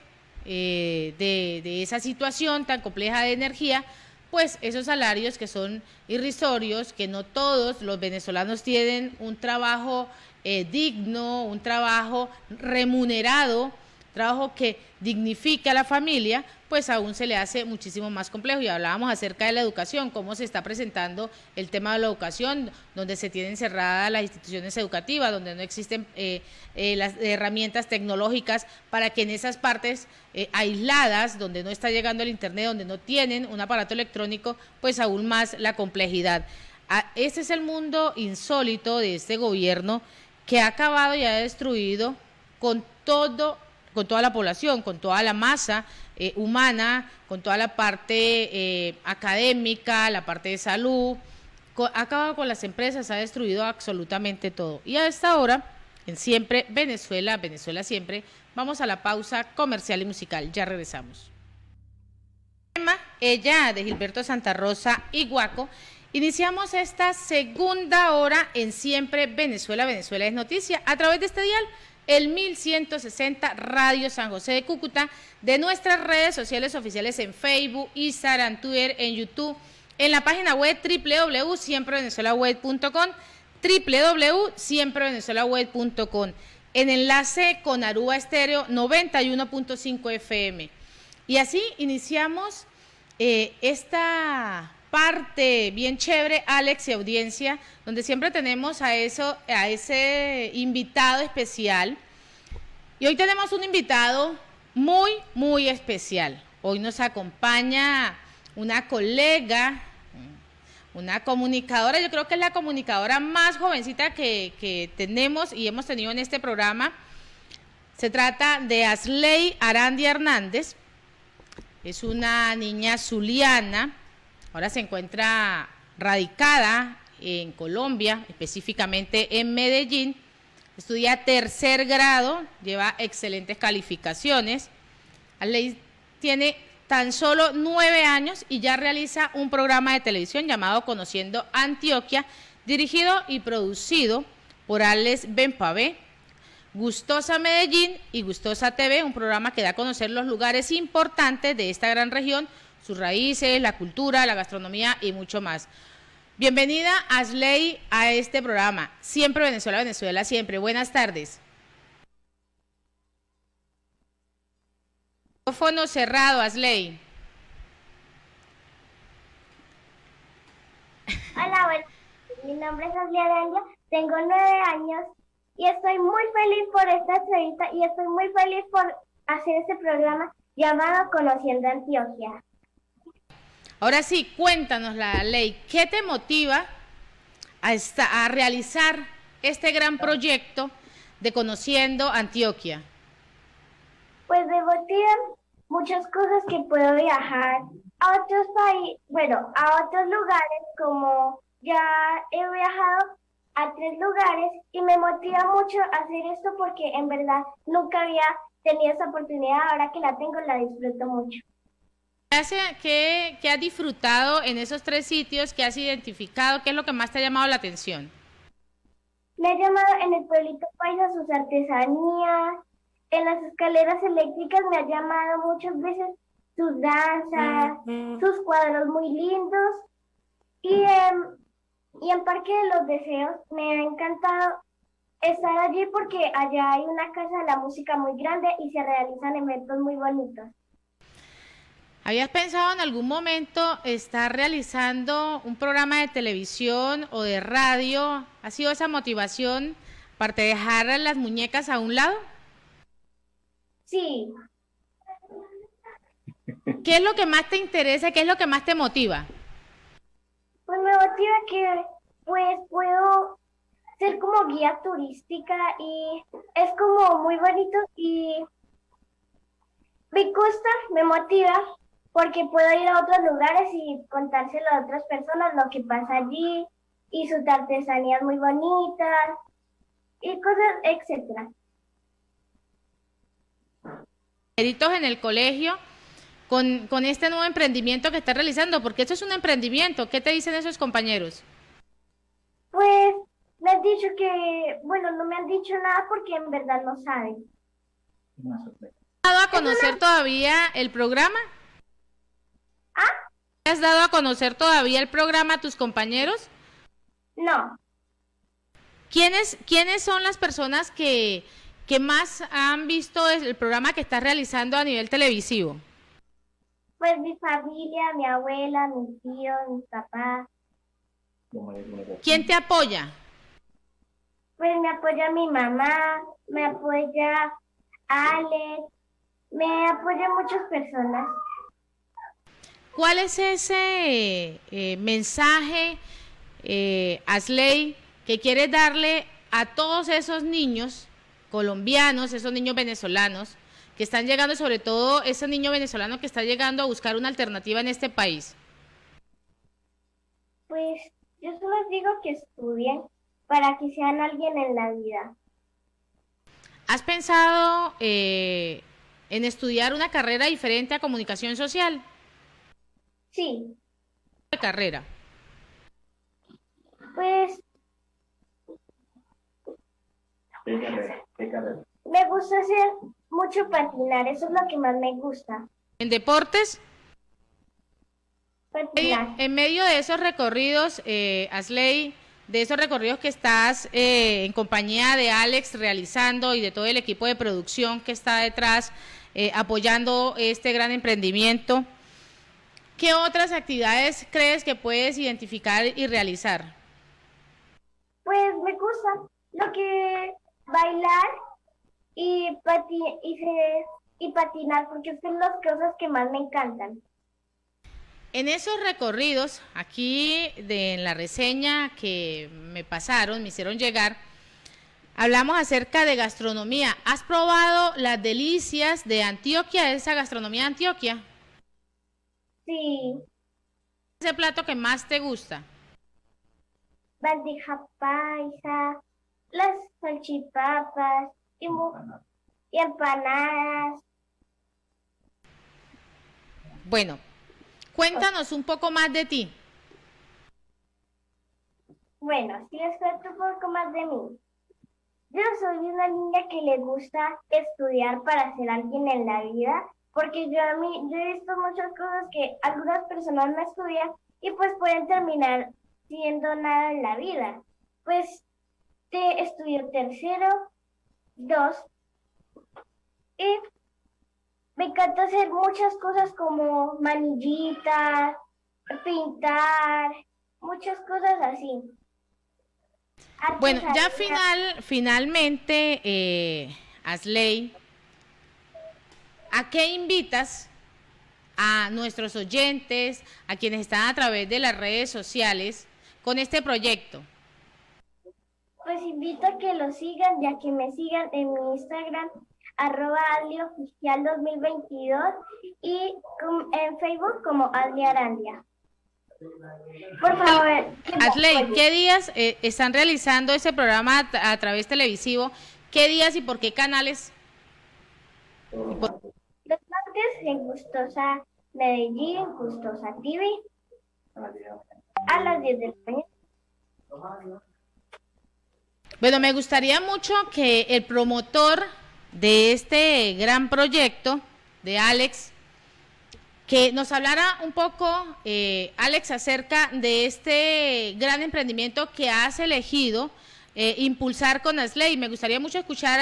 de esa situación tan compleja de energía, pues esos salarios que son irrisorios, que no todos los venezolanos tienen un trabajo digno, un trabajo remunerado, trabajo que dignifique a la familia, pues aún se le hace muchísimo más complejo. Y hablábamos acerca de la educación, cómo se está presentando el tema de la educación, donde se tienen cerradas las instituciones educativas, donde no existen las herramientas tecnológicas para que en esas partes aisladas, donde no está llegando el internet, donde no tienen un aparato electrónico, pues aún más la complejidad. Ese es el mundo insólito de este gobierno que ha acabado y ha destruido con toda la población, con toda la masa humana, con toda la parte académica, la parte de salud, ha acabado con las empresas, ha destruido absolutamente todo. Y a esta hora, en Siempre Venezuela, Venezuela Siempre, vamos a la pausa comercial y musical. Ya regresamos. Ella, de Gilberto Santa Rosa y Guaco. Iniciamos esta segunda hora en Siempre Venezuela, Venezuela es noticia, a través de este dial, el 1160 Radio San José de Cúcuta, de nuestras redes sociales oficiales en Facebook, Instagram, Twitter, en YouTube, en la página web www.siemprevenezuelaweb.com, www.siemprevenezuelaweb.com, en enlace con Aruba Estéreo 91.5 FM. Y así iniciamos esta parte bien chévere, Alex y audiencia, donde siempre tenemos a ese invitado especial. Y hoy tenemos un invitado muy, muy especial. Hoy nos acompaña una colega, una comunicadora, yo creo que es la comunicadora más jovencita que tenemos y hemos tenido en este programa. Se trata de Asley Arandia Hernández, es una niña zuliana. Ahora se encuentra radicada en Colombia, específicamente en Medellín. Estudia tercer grado, lleva excelentes calificaciones. Asley tiene tan solo 9 años y ya realiza un programa de televisión llamado Conociendo Antioquia, dirigido y producido por Alex Benpavé, Gustosa Medellín y Gustosa TV, un programa que da a conocer los lugares importantes de esta gran región, sus raíces, la cultura, la gastronomía y mucho más. Bienvenida, Asley, a este programa. Siempre Venezuela, Venezuela, siempre. Buenas tardes. Micrófono cerrado, Asley. Hola, bueno, mi nombre es Asley Arandia, tengo 9 años y estoy muy feliz por esta entrevista y estoy muy feliz por hacer este programa llamado Conociendo Antioquia. Ahora sí, cuéntanos, Asley, ¿qué te motiva a realizar este gran proyecto de Conociendo Antioquia? Pues me motivan muchas cosas, que puedo viajar a otros países, bueno, a otros lugares, como ya he viajado a 3 lugares y me motiva mucho hacer esto porque en verdad nunca había tenido esa oportunidad. Ahora que la tengo, la disfruto mucho. ¿Qué has disfrutado en esos 3 sitios? ¿Qué has identificado? ¿Qué es lo que más te ha llamado la atención? Me ha llamado en el pueblito paisa sus artesanías, en las escaleras eléctricas me ha llamado muchas veces sus danzas, sus cuadros muy lindos, y en Parque de los Deseos me ha encantado estar allí porque allá hay una casa de la música muy grande y se realizan eventos muy bonitos. ¿Habías pensado en algún momento estar realizando un programa de televisión o de radio? ¿Ha sido esa motivación, aparte de dejar las muñecas a un lado? Sí. ¿Qué es lo que más te interesa? ¿Qué es lo que más te motiva? Pues me motiva que pues puedo ser como guía turística y es como muy bonito, y me gusta, me motiva porque puedo ir a otros lugares y contárselo a otras personas lo que pasa allí y sus artesanías muy bonitas y cosas, etcétera. Méritos en el colegio con este nuevo emprendimiento que estás realizando, porque esto es un emprendimiento. ¿Qué te dicen esos compañeros? Pues me han dicho que, bueno, no me han dicho nada porque en verdad no saben. ¿Has dado a conocer todavía el programa? ¿Ah? ¿Has dado a conocer todavía el programa a tus compañeros? No. ¿Quiénes son las personas que más han visto el programa que estás realizando a nivel televisivo? Pues mi familia, mi abuela, mis tíos, mis papás. ¿Quién te apoya? Pues me apoya mi mamá, me apoya Alex, me apoyan muchas personas. ¿Cuál es ese mensaje, Asley, que quieres darle a todos esos niños colombianos, esos niños venezolanos, que están llegando, sobre todo ese niño venezolano que está llegando a buscar una alternativa en este país? Pues yo solo les digo que estudien para que sean alguien en la vida. ¿Has pensado en estudiar una carrera diferente a comunicación social? Sí, ¿Qué carrera? pues ¿Qué carrera? me gusta hacer mucho patinar, eso es lo que más me gusta. ¿En deportes? Patinar. En medio de esos recorridos, Asley, de esos recorridos que estás en compañía de Alex realizando y de todo el equipo de producción que está detrás apoyando este gran emprendimiento, ¿qué otras actividades crees que puedes identificar y realizar? Pues me gusta lo que bailar y patinar, porque son las cosas que más me encantan. En esos recorridos, aquí en la reseña que me pasaron, me hicieron llegar, hablamos acerca de gastronomía. ¿Has probado las delicias de Antioquia, esa gastronomía de Antioquia? Sí, ¿Ese plato que más te gusta? bandeja paisa, las salchipapas y empanadas. Bueno, cuéntanos un poco más de ti. Bueno, si les cuento un poco más de mí. Yo soy una niña que le gusta estudiar para ser alguien en la vida, porque yo he visto muchas cosas que algunas personas no estudian y pues pueden terminar siendo nada en la vida. Pues estudio tercero, 2, y me encanta hacer muchas cosas como manillitas, pintar, muchas cosas así. Bueno, ya finalmente, Asley, ¿a qué invitas a nuestros oyentes, a quienes están a través de las redes sociales con este proyecto? Pues invito a que lo sigan, ya que me sigan en mi Instagram, @AdliOficial2022 y en Facebook como Adli Arandia. Por favor. Asley, ¿qué días están realizando ese programa a través televisivo? ¿Qué días y por qué canales? Los martes en Gustosa Medellín, Gustosa TV, a las 10 de la mañana. Bueno, me gustaría mucho que el promotor de este gran proyecto, de Alex, que nos hablara un poco, Alex, acerca de este gran emprendimiento que has elegido impulsar con Asley. Me gustaría mucho escuchar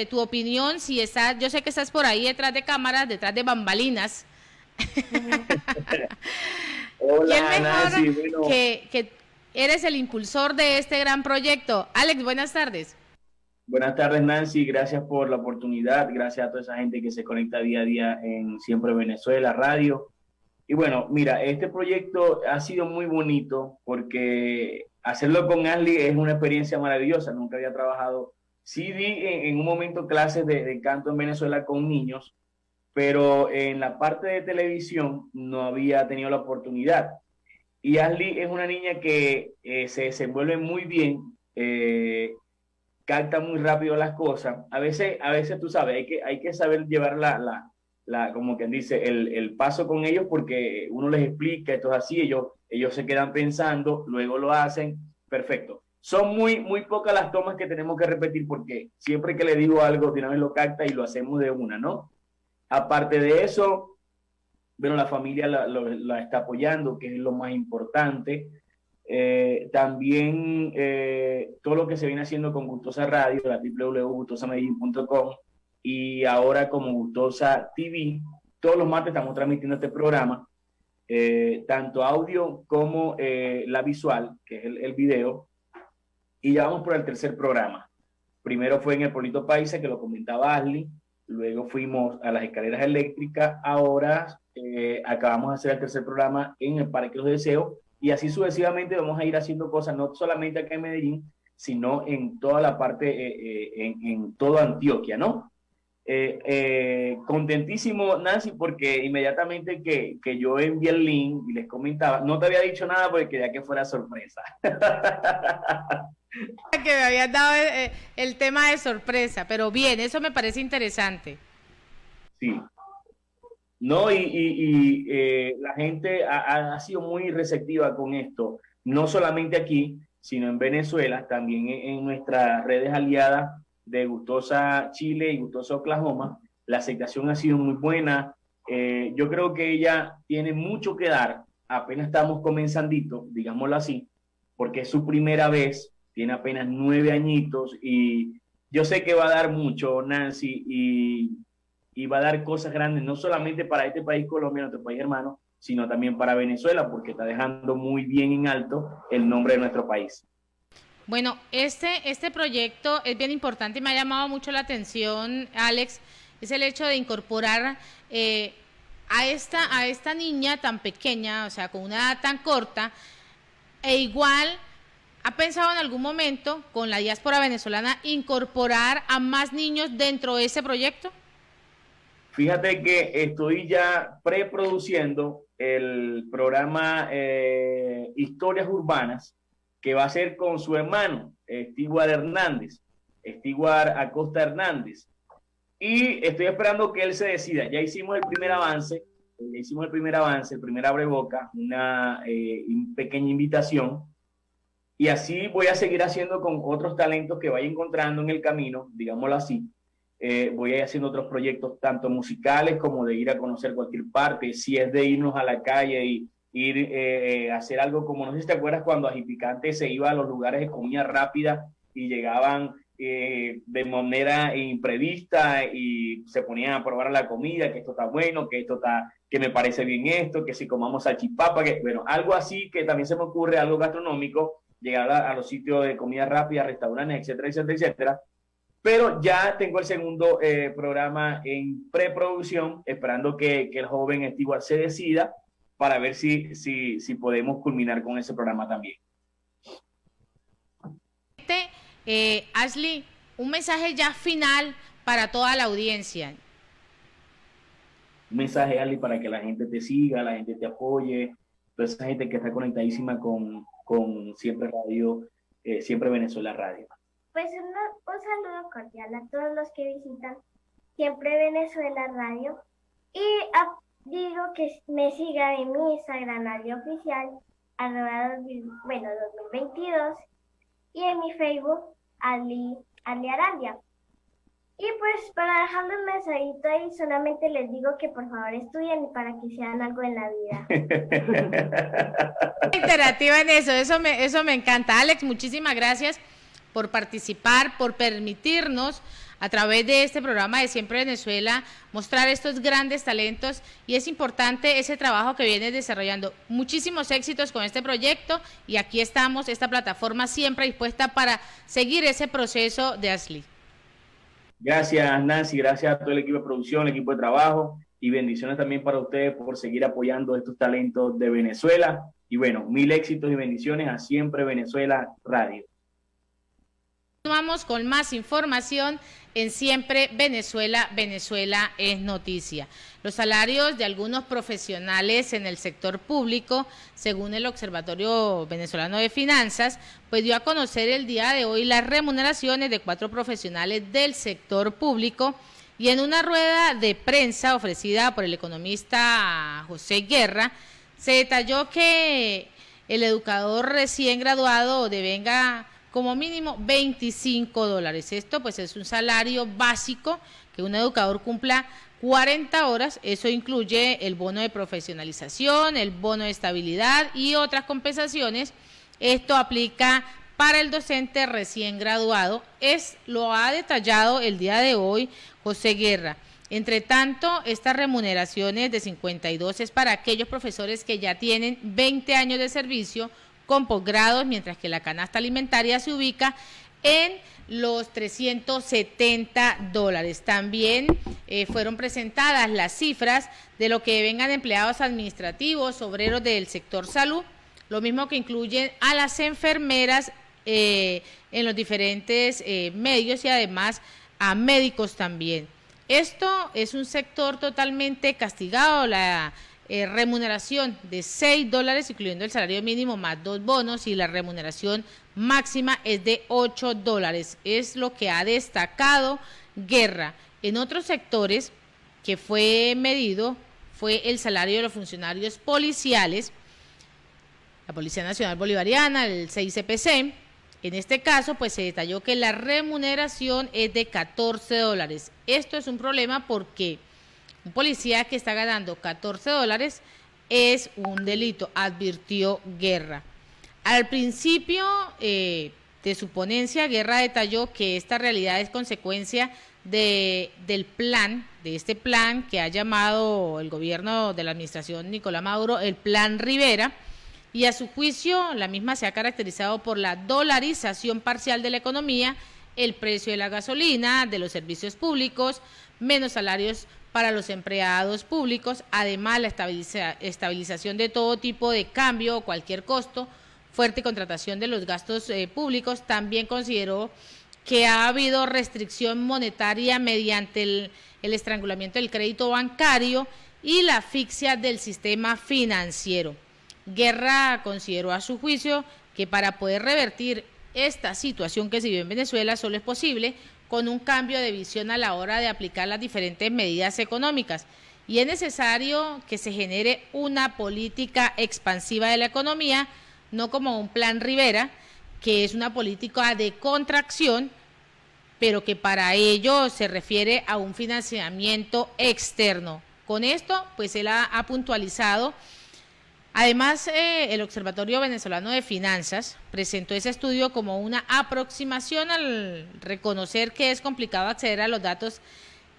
tu opinión, si estás, yo sé que estás por ahí detrás de cámaras, detrás de bambalinas. Hola, ¿Quién mejor Nancy, bueno, que eres el impulsor de este gran proyecto? Alex, buenas tardes. buenas tardes, Nancy, gracias por la oportunidad, gracias a toda esa gente que se conecta día a día en Siempre Venezuela Radio. Y bueno, mira, este proyecto ha sido muy bonito porque hacerlo con Asley es una experiencia maravillosa. Nunca había trabajado, sí di en un momento clases de canto en Venezuela con niños, pero en la parte de televisión no había tenido la oportunidad. Y Asley es una niña que se desenvuelve muy bien, capta muy rápido las cosas. A veces tú sabes, hay que saber llevar como quien dice, el paso con ellos, porque uno les explica, esto es así, ellos se quedan pensando, luego lo hacen, perfecto. Son muy pocas las tomas que tenemos que repetir, porque siempre que le digo algo, de una vez lo capta y lo hacemos de una, ¿no? Aparte de eso, bueno, la familia la está apoyando, que es lo más importante. También todo lo que se viene haciendo con Gustosa Radio, la www.gustosamedellin.com, y ahora como Gustosa TV, todos los martes estamos transmitiendo este programa, tanto audio como la visual, que es el video, y ya vamos por el tercer programa. Primero fue en el Pueblito Paisa, que lo comentaba Ashley, luego fuimos a las escaleras eléctricas, ahora acabamos de hacer el tercer programa en el Parque Los Deseos, y así sucesivamente vamos a ir haciendo cosas, no solamente acá en Medellín, sino en toda la parte, en toda Antioquia, ¿no? Contentísimo, Nancy, porque inmediatamente que yo envié el link y les comentaba, no te había dicho nada porque quería que fuera sorpresa. Que me habías dado el tema de sorpresa, pero bien, eso me parece interesante. Sí. No, y la gente ha sido muy receptiva con esto, no solamente aquí, sino en Venezuela, también en nuestras redes aliadas de Gustosa Chile y Gustosa Oklahoma. La aceptación ha sido muy buena. Yo creo que ella tiene mucho que dar, apenas estamos comenzandito, digámoslo así, porque es su primera vez, tiene apenas 9 añitos, y yo sé que va a dar mucho, Nancy, y va a dar cosas grandes, no solamente para este país Colombia, nuestro país hermano, sino también para Venezuela, porque está dejando muy bien en alto el nombre de nuestro país. Bueno, este proyecto es bien importante y me ha llamado mucho la atención, Alex, es el hecho de incorporar a esta niña tan pequeña, o sea, con una edad tan corta, e igual, ¿ha pensado en algún momento con la diáspora venezolana incorporar a más niños dentro de ese proyecto? Fíjate que estoy ya preproduciendo el programa Historias Urbanas, que va a ser con su hermano, Stewart Acosta Hernández. Y estoy esperando que él se decida. Ya hicimos el primer avance, el primer abreboca, una pequeña invitación. Y así voy a seguir haciendo con otros talentos que vaya encontrando en el camino, digámoslo así. Voy a ir haciendo otros proyectos, tanto musicales como de ir a conocer cualquier parte. Si es de irnos a la calle y ir a hacer algo como, no sé si te acuerdas cuando Agipicante se iba a los lugares de comida rápida y llegaban de manera imprevista y se ponían a probar la comida, que esto está bueno, que me parece bien esto, que si comamos salchipapa, que bueno, algo así, que también se me ocurre, algo gastronómico, llegar a los sitios de comida rápida, restaurantes, etcétera, etcétera, etcétera. Pero ya tengo el segundo programa en preproducción, esperando que el joven Stewart se decida para ver si podemos culminar con ese programa también. Ashley, un mensaje ya final para toda la audiencia. Un mensaje, Ashley, para que la gente te siga, la gente te apoye, toda esa gente que está conectadísima con Siempre Radio, Siempre Venezuela Radio. Pues un saludo cordial a todos los que visitan Siempre Venezuela Radio, y digo que me sigan en mi Instagram oficial, @2022, y en mi Facebook, Ali Arandia. Y pues para dejarles un mensajito ahí, solamente les digo que por favor estudien para que sean algo en la vida. Interactiva en eso me encanta. Alex, muchísimas gracias por participar, por permitirnos a través de este programa de Siempre Venezuela mostrar estos grandes talentos, y es importante ese trabajo que vienes desarrollando. Muchísimos éxitos con este proyecto, y aquí estamos, esta plataforma siempre dispuesta para seguir ese proceso de Ashley. Gracias, Nancy, gracias a todo el equipo de producción, el equipo de trabajo, y bendiciones también para ustedes por seguir apoyando estos talentos de Venezuela. Y bueno, 1000 éxitos y bendiciones a Siempre Venezuela Radio. Continuamos con más información en Siempre Venezuela, Venezuela es noticia. Los salarios de algunos profesionales en el sector público, según el Observatorio Venezolano de Finanzas, pues dio a conocer el día de hoy las remuneraciones de 4 profesionales del sector público, y en una rueda de prensa ofrecida por el economista José Guerra, se detalló que el educador recién graduado devenga como mínimo $25. Esto pues es un salario básico que un educador cumpla 40 horas, eso incluye el bono de profesionalización, el bono de estabilidad y otras compensaciones. Esto aplica para el docente recién graduado, lo ha detallado el día de hoy José Guerra. Entre tanto, estas remuneraciones de 52 es para aquellos profesores que ya tienen 20 años de servicio con posgrados, mientras que la canasta alimentaria se ubica en los $370. También fueron presentadas las cifras de lo que vengan empleados administrativos, obreros del sector salud, lo mismo que incluyen a las enfermeras en los diferentes medios y además a médicos también. Esto es un sector totalmente castigado, la remuneración de $6, incluyendo el salario mínimo más 2 bonos, y la remuneración máxima es de $8. Es lo que ha destacado Guerra. En otros sectores que fue medido fue el salario de los funcionarios policiales, la Policía Nacional Bolivariana, el CICPC. En este caso, pues se detalló que la remuneración es de $14. Esto es un problema porque un policía que está ganando $14 es un delito, advirtió Guerra. Al principio de su ponencia, Guerra detalló que esta realidad es consecuencia de este plan que ha llamado el gobierno de la administración Nicolás Maduro, el Plan Rivera, y a su juicio la misma se ha caracterizado por la dolarización parcial de la economía, el precio de la gasolina, de los servicios públicos, menos salarios para los empleados públicos, además la estabilización de todo tipo de cambio o cualquier costo, fuerte contratación de los gastos públicos. También consideró que ha habido restricción monetaria mediante el estrangulamiento del crédito bancario y la asfixia del sistema financiero. Guerra consideró a su juicio que para poder revertir esta situación que se vive en Venezuela solo es posible con un cambio de visión a la hora de aplicar las diferentes medidas económicas, y es necesario que se genere una política expansiva de la economía, no como un plan Rivera, que es una política de contracción, pero que para ello se refiere a un financiamiento externo. Con esto, pues él ha puntualizado. Además, el Observatorio Venezolano de Finanzas presentó ese estudio como una aproximación al reconocer que es complicado acceder a los datos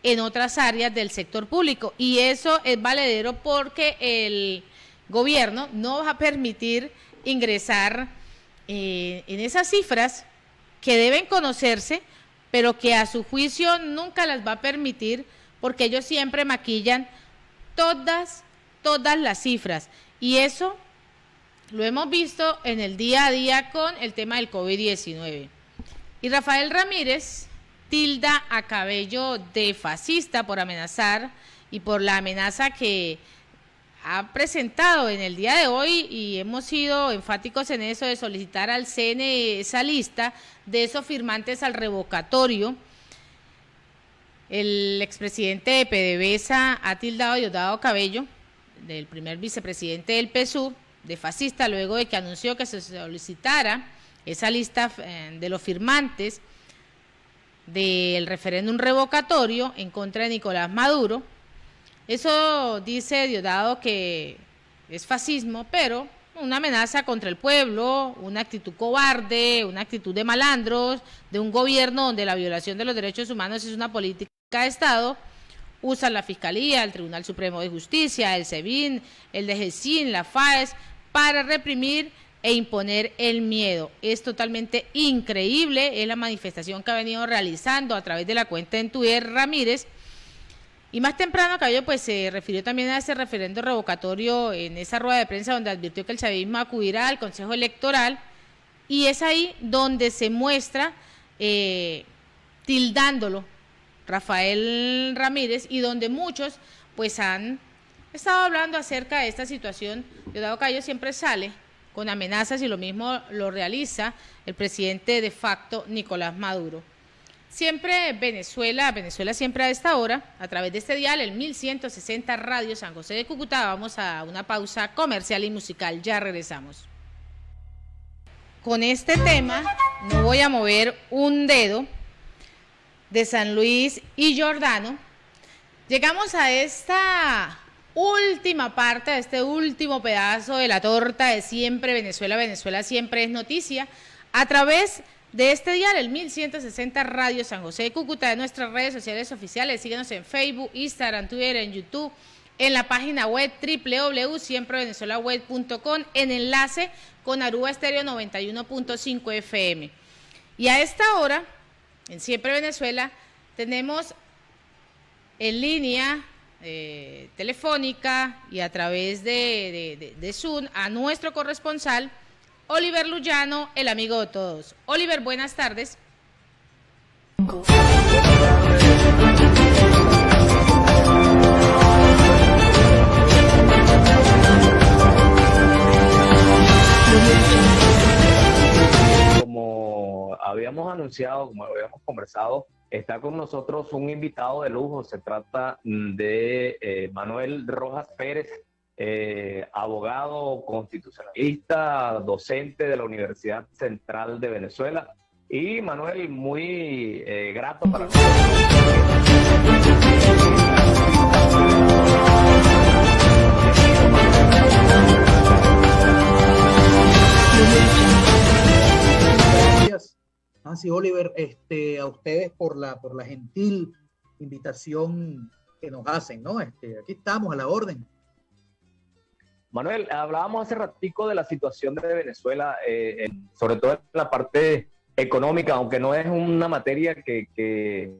en otras áreas del sector público, y eso es valedero porque el gobierno no va a permitir ingresar en esas cifras que deben conocerse, pero que a su juicio nunca las va a permitir porque ellos siempre maquillan todas las cifras. Y eso lo hemos visto en el día a día con el tema del COVID-19. Y Rafael Ramírez tilda a Cabello de fascista por amenazar y por la amenaza que ha presentado en el día de hoy, y hemos sido enfáticos en eso de solicitar al CNE esa lista de esos firmantes al revocatorio. El expresidente de PDVSA ha tildado a Diosdado Cabello, del primer vicepresidente del PSUV, de fascista, luego de que anunció que se solicitara esa lista de los firmantes del referéndum revocatorio en contra de Nicolás Maduro. Eso dice Diosdado que es fascismo, pero una amenaza contra el pueblo, una actitud cobarde, una actitud de malandros, de un gobierno donde la violación de los derechos humanos es una política de Estado. Usan la Fiscalía, el Tribunal Supremo de Justicia, el SEBIN, el DGCIN, la FAES, para reprimir e imponer el miedo. Es totalmente increíble, es la manifestación que ha venido realizando a través de la cuenta en Twitter Ramírez. Y más temprano Cabello pues se refirió también a ese referendo revocatorio en esa rueda de prensa donde advirtió que el chavismo acudirá al Consejo Electoral, y es ahí donde se muestra tildándolo Rafael Ramírez, y donde muchos pues han estado hablando acerca de esta situación. Diosdado Cabello siempre sale con amenazas y lo mismo lo realiza el presidente de facto Nicolás Maduro. Siempre Venezuela siempre a esta hora, a través de este dial, el 1160 Radio San José de Cúcuta. Vamos a una pausa comercial y musical, ya regresamos. Con este tema no voy a mover un dedo de San Luis y Giordano, Llegamos a esta última parte, a este último pedazo de la torta de Siempre Venezuela, Venezuela siempre es noticia, a través de este dial, el 1160 Radio San José de Cúcuta, de nuestras redes sociales oficiales. Síguenos en Facebook, Instagram, Twitter, en YouTube, en la página web www.siemprevenezuelaweb.com, en enlace con Aruba Estéreo 91.5 FM. Y a esta hora, en Siempre Venezuela, tenemos en línea telefónica y a través de Zoom a nuestro corresponsal, Oliver Luyano, el amigo de todos. Oliver, buenas tardes. Como habíamos anunciado, como habíamos conversado, está con nosotros un invitado de lujo. Se trata de Manuel Rojas Pérez, abogado constitucionalista, docente de la Universidad Central de Venezuela. Y Manuel, muy grato para nosotros. Gracias, Nancy, Oliver, a ustedes por la gentil invitación que nos hacen, ¿no? Aquí estamos a la orden. Manuel, hablábamos hace ratico de la situación de Venezuela, sobre todo en la parte económica, aunque no es una materia que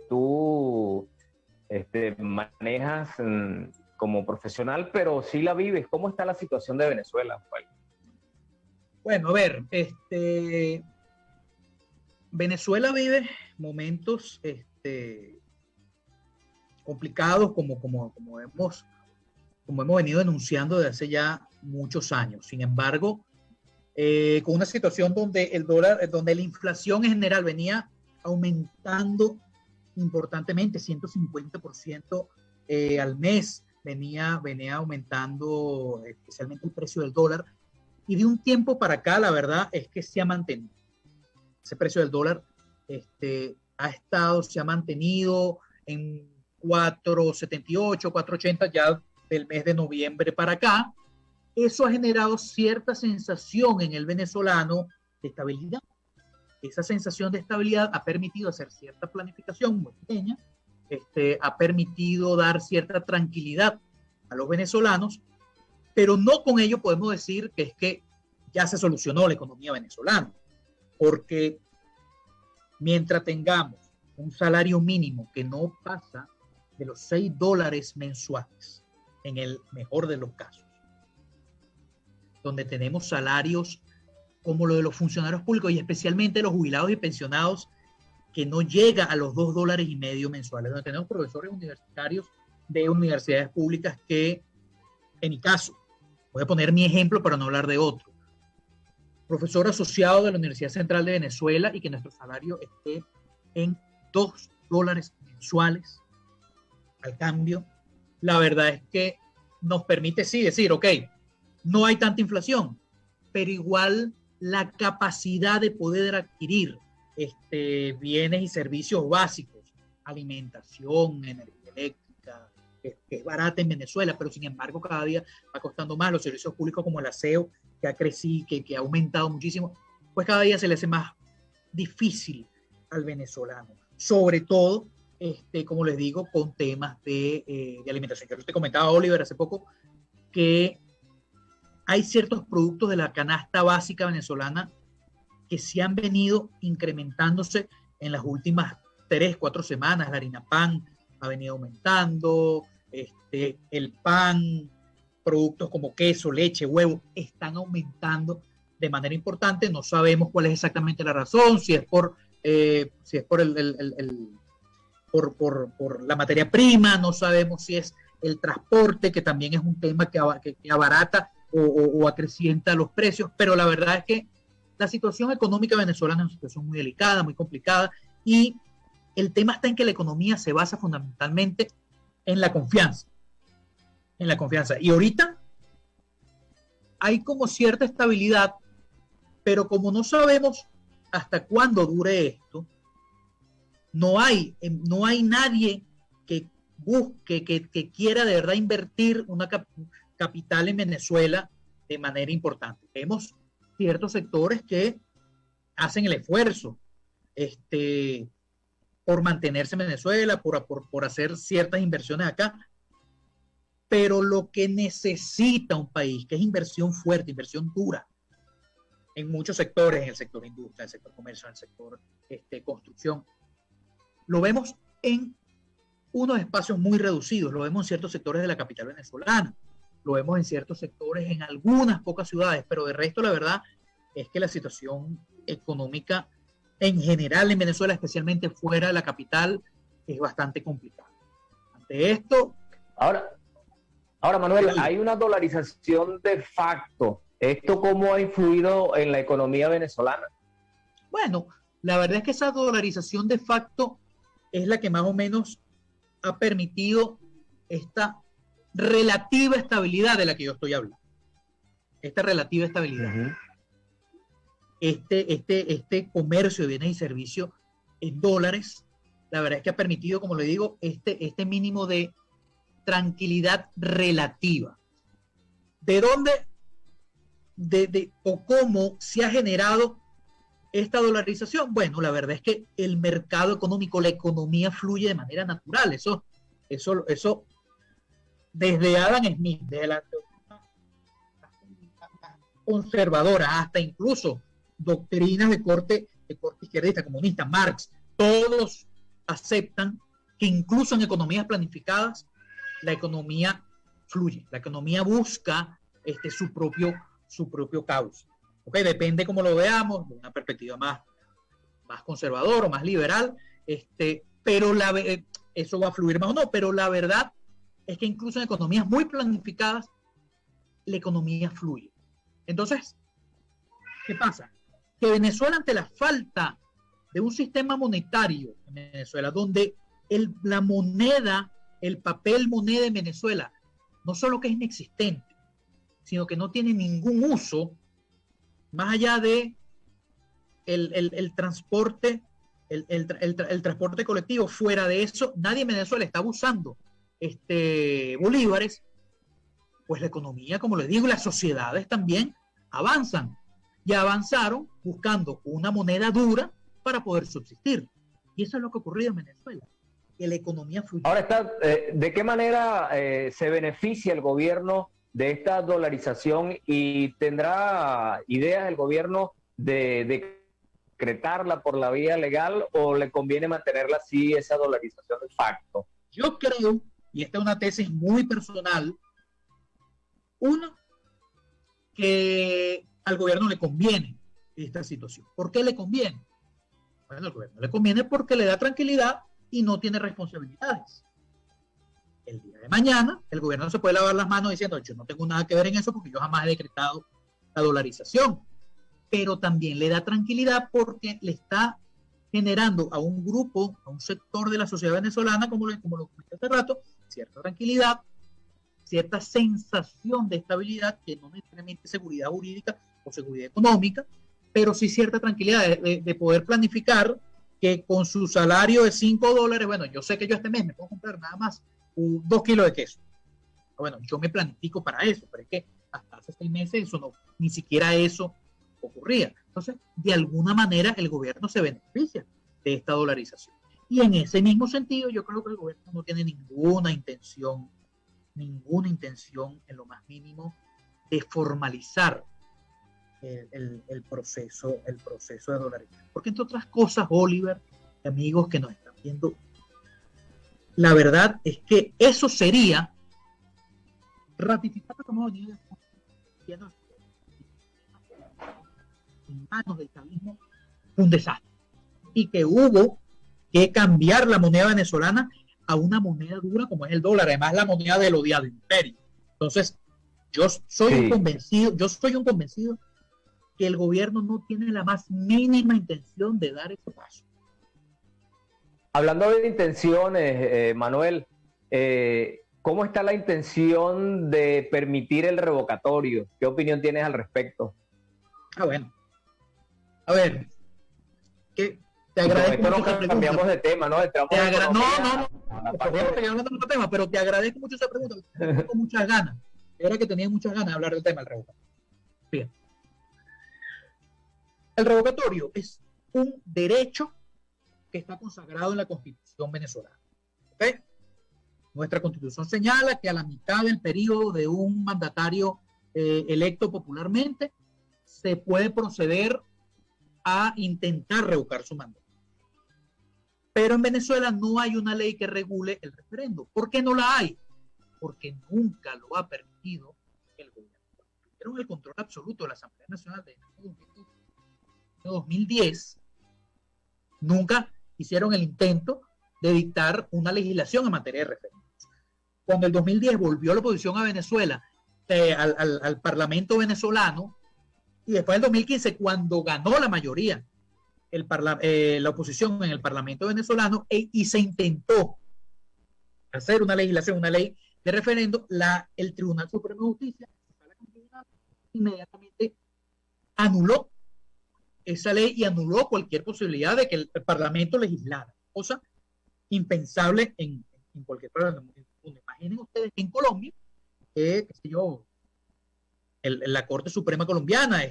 tú manejas como profesional, pero sí la vives. ¿Cómo está la situación de Venezuela, Manuel? Bueno, a ver, Venezuela vive momentos complicados como hemos venido denunciando desde hace ya muchos años. Sin embargo, con una situación donde el dólar, donde la inflación en general venía aumentando importantemente, 150% al mes, venía aumentando especialmente el precio del dólar. Y de un tiempo para acá, la verdad es que se ha mantenido. Ese precio del dólar se ha mantenido en 4.78, 4.80 ya del mes de noviembre para acá. Eso ha generado cierta sensación en el venezolano de estabilidad. Esa sensación de estabilidad ha permitido hacer cierta planificación muy pequeña, ha permitido dar cierta tranquilidad a los venezolanos, pero no con ello podemos decir que es que ya se solucionó la economía venezolana, porque mientras tengamos un salario mínimo que no pasa de los $6 mensuales, en el mejor de los casos, donde tenemos salarios como lo de los funcionarios públicos y especialmente los jubilados y pensionados, que no llega a los $2.50 mensuales, donde tenemos profesores universitarios de universidades públicas que, en mi caso, voy a poner mi ejemplo para no hablar de otro, profesor asociado de la Universidad Central de Venezuela y que nuestro salario esté en $2 mensuales al cambio, la verdad es que nos permite sí decir, ok, no hay tanta inflación, pero igual la capacidad de poder adquirir bienes y servicios básicos, alimentación, energía eléctrica, que es barata en Venezuela, pero sin embargo cada día va costando más. Los servicios públicos como el aseo, que ha crecido, que ha aumentado muchísimo, pues cada día se le hace más difícil al venezolano, sobre todo como les digo, con temas de alimentación. Yo te comentaba, Oliver, hace poco, que hay ciertos productos de la canasta básica venezolana que se han venido incrementándose en las últimas 3-4 semanas. La harina pan ha venido aumentando, el pan, productos como queso, leche, huevo, están aumentando de manera importante. No sabemos cuál es exactamente la razón, si es por la materia prima, no sabemos si es el transporte, que también es un tema que abarata o acrecienta los precios, pero la verdad es que la situación económica venezolana es una situación muy delicada, muy complicada, y el tema está en que la economía se basa fundamentalmente en la confianza. Y ahorita hay como cierta estabilidad, pero como no sabemos hasta cuándo dure esto, no hay nadie que busque, que quiera de verdad invertir una capital en Venezuela de manera importante. Vemos ciertos sectores que hacen el esfuerzo por mantenerse en Venezuela, por hacer ciertas inversiones acá, pero lo que necesita un país, que es inversión fuerte, inversión dura, en muchos sectores, en el sector industria, en el sector comercio, en el sector construcción, lo vemos en unos espacios muy reducidos, lo vemos en ciertos sectores de la capital venezolana, lo vemos en ciertos sectores en algunas pocas ciudades, pero de resto la verdad es que la situación económica en general en Venezuela, especialmente fuera de la capital, es bastante complicada. Ante esto... Ahora Manuel, hay una dolarización de facto. ¿Esto cómo ha influido en la economía venezolana? Bueno, la verdad es que esa dolarización de facto es la que más o menos ha permitido esta relativa estabilidad de la que yo estoy hablando. Esta relativa estabilidad. Uh-huh. Este comercio de bienes y servicios en dólares, la verdad es que ha permitido, como le digo, este mínimo de tranquilidad relativa. ¿De dónde o cómo se ha generado esta dolarización? Bueno, la verdad es que el mercado económico, la economía fluye de manera natural. Eso desde Adam Smith, desde la conservadora hasta incluso doctrinas de corte izquierdista, comunista, Marx, todos aceptan que incluso en economías planificadas la economía fluye, la economía busca su propio cauce. ¿Okay? Depende cómo lo veamos, de una perspectiva más conservadora o más liberal, pero eso va a fluir más o no, pero la verdad es que incluso en economías muy planificadas la economía fluye. Entonces, ¿qué pasa? Que Venezuela, ante la falta de un sistema monetario en Venezuela, donde la moneda, el papel moneda en Venezuela, no solo que es inexistente, sino que no tiene ningún uso, más allá de el transporte, el transporte colectivo. Fuera de eso, nadie en Venezuela está usando bolívares. Pues la economía, como les digo, las sociedades también avanzan. Y avanzaron buscando una moneda dura para poder subsistir. Y eso es lo que ha ocurrido en Venezuela. Que la economía fluye. Ahora, ¿de qué manera se beneficia el gobierno de esta dolarización y tendrá ideas el gobierno de decretarla por la vía legal o le conviene mantenerla así, esa dolarización de facto? Yo creo, y esta es una tesis muy personal, uno, que al gobierno le conviene esta situación. ¿Por qué le conviene? Bueno, al gobierno le conviene porque le da tranquilidad y no tiene responsabilidades. El día de mañana, el gobierno se puede lavar las manos diciendo, yo no tengo nada que ver en eso porque yo jamás he decretado la dolarización. Pero también le da tranquilidad porque le está generando a un grupo, a un sector de la sociedad venezolana, como lo comenté hace rato, cierta tranquilidad, cierta sensación de estabilidad, que no necesariamente seguridad jurídica o seguridad económica, pero sí cierta tranquilidad de poder planificar que con su salario de $5, bueno, yo sé que yo este mes me puedo comprar nada más 2 kilos de queso. Bueno, yo me planifico para eso, pero es que hasta hace 6 meses eso no, ni siquiera eso ocurría. Entonces, de alguna manera el gobierno se beneficia de esta dolarización. Y en ese mismo sentido, yo creo que el gobierno no tiene ninguna intención en lo más mínimo de formalizar el proceso de dolarización. Porque entre otras cosas, Oliver, amigos que nos están viendo, la verdad es que eso sería ratificar lo que hemos venido diciendo en manos del chavismo, un desastre, y que hubo que cambiar la moneda venezolana a una moneda dura como es el dólar, además la moneda del odiado imperio. Entonces, yo soy un convencido que el gobierno no tiene la más mínima intención de dar ese paso. Hablando de intenciones, Manuel, ¿cómo está la intención de permitir el revocatorio? ¿Qué opinión tienes al respecto? Bueno. A ver, Te agradezco Con esto mucho nos cambiamos de tema, ¿no? Pero te agradezco mucho esa pregunta. Tengo muchas ganas. Era que tenía muchas ganas de hablar del tema del revocatorio. Bien. El revocatorio es un derecho que está consagrado en la Constitución venezolana. ¿Okay? Nuestra Constitución señala que a la mitad del periodo de un mandatario electo popularmente se puede proceder a intentar revocar su mandato. Pero en Venezuela no hay una ley que regule el referendo. ¿Por qué no la hay? Porque nunca lo ha permitido el gobierno. Tuvieron el control absoluto de la Asamblea Nacional de 2010. Nunca hicieron el intento de dictar una legislación en materia de referendos. Cuando en 2010 volvió la oposición a Venezuela, al Parlamento venezolano, y después en 2015, cuando ganó la mayoría la oposición en el Parlamento venezolano y se intentó hacer una legislación, una ley de referendo, el Tribunal Supremo de Justicia inmediatamente anuló esa ley y anuló cualquier posibilidad de que el Parlamento legislara, cosa impensable en cualquier Parlamento. Imaginen ustedes que en Colombia, qué sé yo, la Corte Suprema colombiana,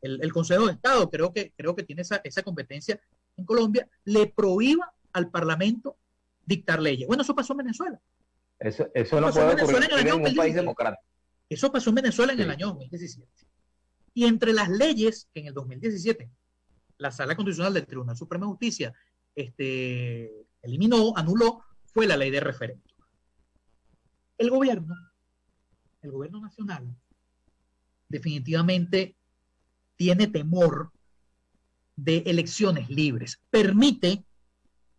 el Consejo de Estado, creo que tiene esa competencia en Colombia, le prohíba al Parlamento dictar leyes. Bueno, eso pasó en Venezuela. Eso no puede ocurrir en un país democrático. Eso pasó en Venezuela en el año 2017. Y entre las leyes que en el 2017 la Sala Constitucional del Tribunal Supremo de Justicia anuló, fue la ley de referendo. El gobierno nacional, definitivamente tiene temor de elecciones libres. Permite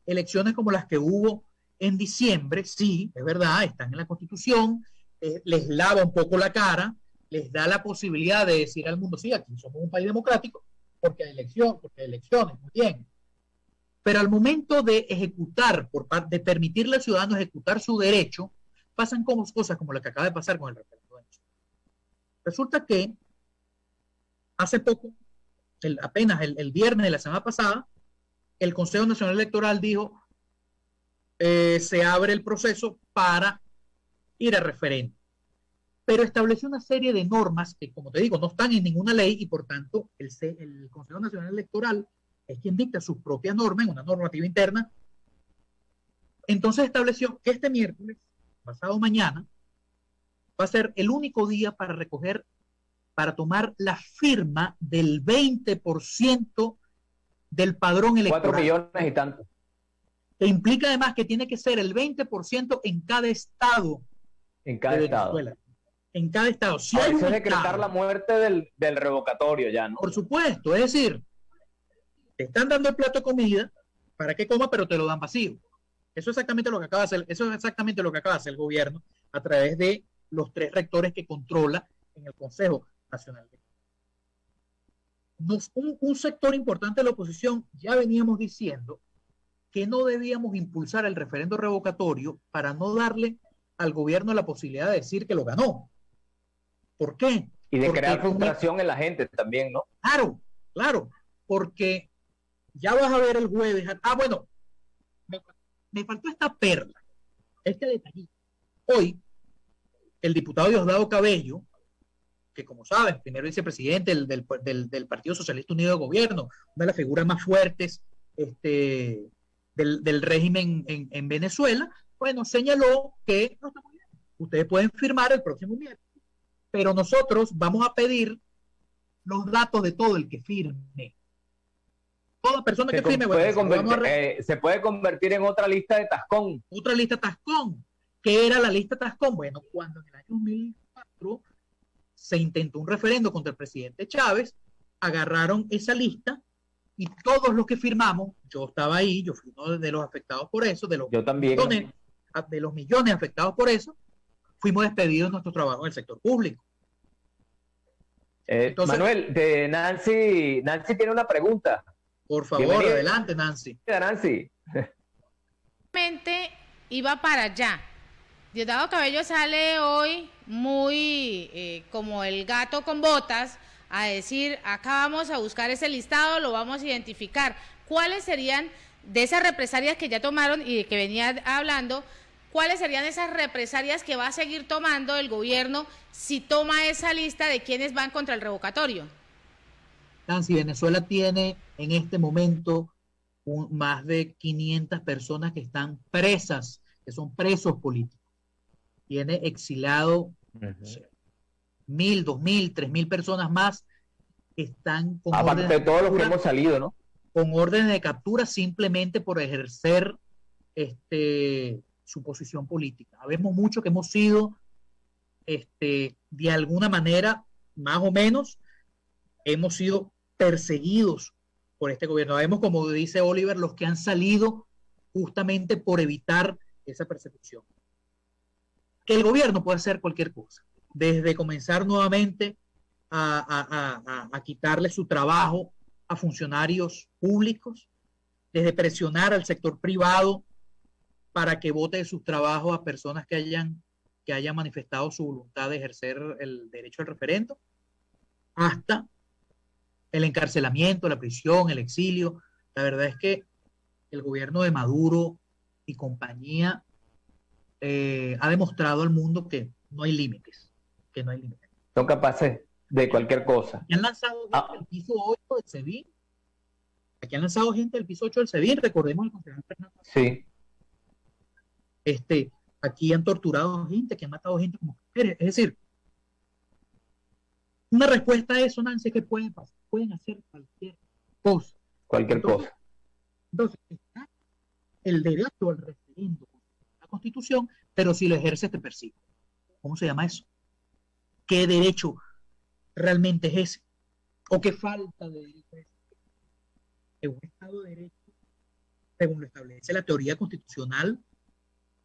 elecciones como las que hubo en diciembre, sí, es verdad, están en la Constitución, les lava un poco la cara, les da la posibilidad de decir al mundo, sí, aquí somos un país democrático, porque hay elecciones, muy bien. Pero al momento de ejecutar, de permitirle al ciudadano ejecutar su derecho, pasan cosas como la que acaba de pasar con el referendo. Resulta que hace poco, apenas el viernes de la semana pasada, el Consejo Nacional Electoral dijo se abre el proceso para ir a referendo. Pero estableció una serie de normas que, como te digo, no están en ninguna ley y por tanto el Consejo Nacional Electoral es quien dicta sus propias normas en una normativa interna. Entonces estableció que este miércoles, pasado mañana, va a ser el único día para tomar la firma del 20% del padrón electoral. 4 millones y tanto. Que implica además que tiene que ser el 20% en cada estado. En cada estado. En cada estado. Si hay eso es decretar la muerte del revocatorio ya, ¿no? Por supuesto, es decir, te están dando el plato de comida para que coma, pero te lo dan vacío. Eso es exactamente lo que acaba de hacer el gobierno a través de los 3 rectores que controla en el Consejo Nacional. Un sector importante de la oposición ya veníamos diciendo que no debíamos impulsar el referendo revocatorio para no darle al gobierno la posibilidad de decir que lo ganó. ¿Por qué? Y de crear frustración en la gente también, ¿no? Claro, porque ya vas a ver el jueves. Bueno, me faltó esta perla, este detallito. Hoy, el diputado Diosdado Cabello, que como saben, primer vicepresidente del Partido Socialista Unido de Gobierno, una de las figuras más fuertes del régimen en Venezuela, bueno, señaló que no está muy bien. Ustedes pueden firmar el próximo miércoles, pero nosotros vamos a pedir los datos de todo el que firme. Toda persona que firme, se puede convertir en otra lista de Tascón. Otra lista Tascón. ¿Qué era la lista Tascón? Bueno, cuando en el año 2004 se intentó un referendo contra el presidente Chávez, agarraron esa lista y todos los que firmamos, yo estaba ahí, yo fui uno de los afectados por eso, yo también. De los millones afectados por eso, fuimos despedidos de nuestro trabajo en el sector público. Entonces, Manuel, de Nancy tiene una pregunta. Por favor, adelante, Nancy. Nancy. Iba para allá. Diosdado Cabello sale hoy muy como el gato con botas a decir, acá vamos a buscar ese listado, lo vamos a identificar, ¿cuáles serían de esas represalias que ya tomaron y de que venía hablando, cuáles serían esas represalias que va a seguir tomando el gobierno si toma esa lista de quienes van contra el revocatorio? Nancy, Venezuela tiene en este momento más de 500 personas que están presas, que son presos políticos. Tiene exilado 1.000, 2.000, 3.000 personas más que están con aparte de todos los que hemos salido, ¿no? Con órdenes de captura simplemente por ejercer su posición política. Habemos muchos que hemos sido de alguna manera, más o menos, hemos sido perseguidos por este gobierno. Vemos, como dice Oliver, los que han salido justamente por evitar esa persecución. Que el gobierno puede hacer cualquier cosa, desde comenzar nuevamente a quitarle su trabajo a funcionarios públicos, desde presionar al sector privado para que vote de sus trabajos a personas que hayan manifestado su voluntad de ejercer el derecho al referendo, hasta el encarcelamiento, la prisión, el exilio. La verdad es que el gobierno de Maduro y compañía ha demostrado al mundo que no hay límites, Son capaces de cualquier cosa. Aquí han lanzado gente del piso 8 del SEBIN. Aquí han lanzado gente del piso 8 del SEBIN, recordemos el concejal Fernando. Sí. Aquí han torturado gente, que han matado gente como mujeres. Es decir, una respuesta a eso, Nancy, que pueden pasar. Pueden hacer cualquier cosa. Entonces, está el derecho al referendo, la Constitución, pero si lo ejerces te persigue. ¿Cómo se llama eso? ¿Qué derecho realmente es ese? ¿O qué falta de derecho es ese? En un Estado de Derecho, según lo establece la teoría constitucional,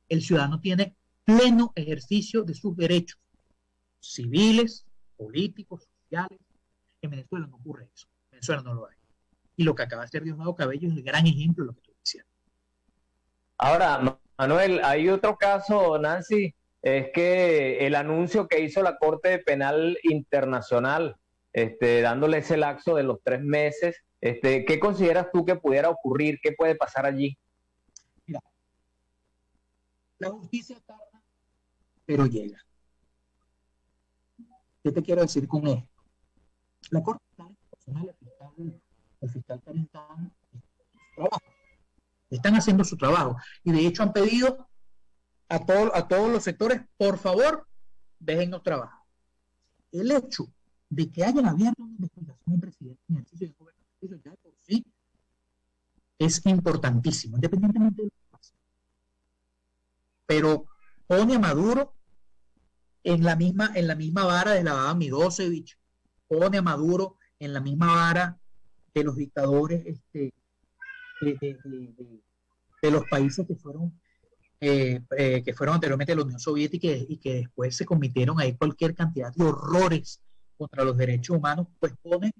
el ciudadano tiene pleno ejercicio de sus derechos civiles, políticos, sociales. En Venezuela no ocurre eso. En Venezuela no lo hay. Y lo que acaba de hacer Diosdado Cabello es el gran ejemplo de lo que estoy diciendo. Ahora, Manuel, hay otro caso, Nancy, es que el anuncio que hizo la Corte Penal Internacional, dándole ese lapso de los 3 meses, ¿qué consideras tú que pudiera ocurrir? ¿Qué puede pasar allí? Mira, la justicia tarda, pero llega. ¿Qué te quiero decir con esto? La Corte Penal Internacional, el fiscal Carintán, están haciendo su trabajo y de hecho han pedido a todos los sectores, por favor, déjennos trabajar. El hecho de que hayan abierto una investigación en presidente en ejercicio de gobierno ya por sí es importantísimo, independientemente de lo que pase. Pero pone a Maduro en la misma vara de la Milosevic, pone a Maduro en la misma vara de los dictadores de los países que fueron anteriormente de la Unión Soviética y que después se cometieron ahí cualquier cantidad de horrores contra los derechos humanos, pues pone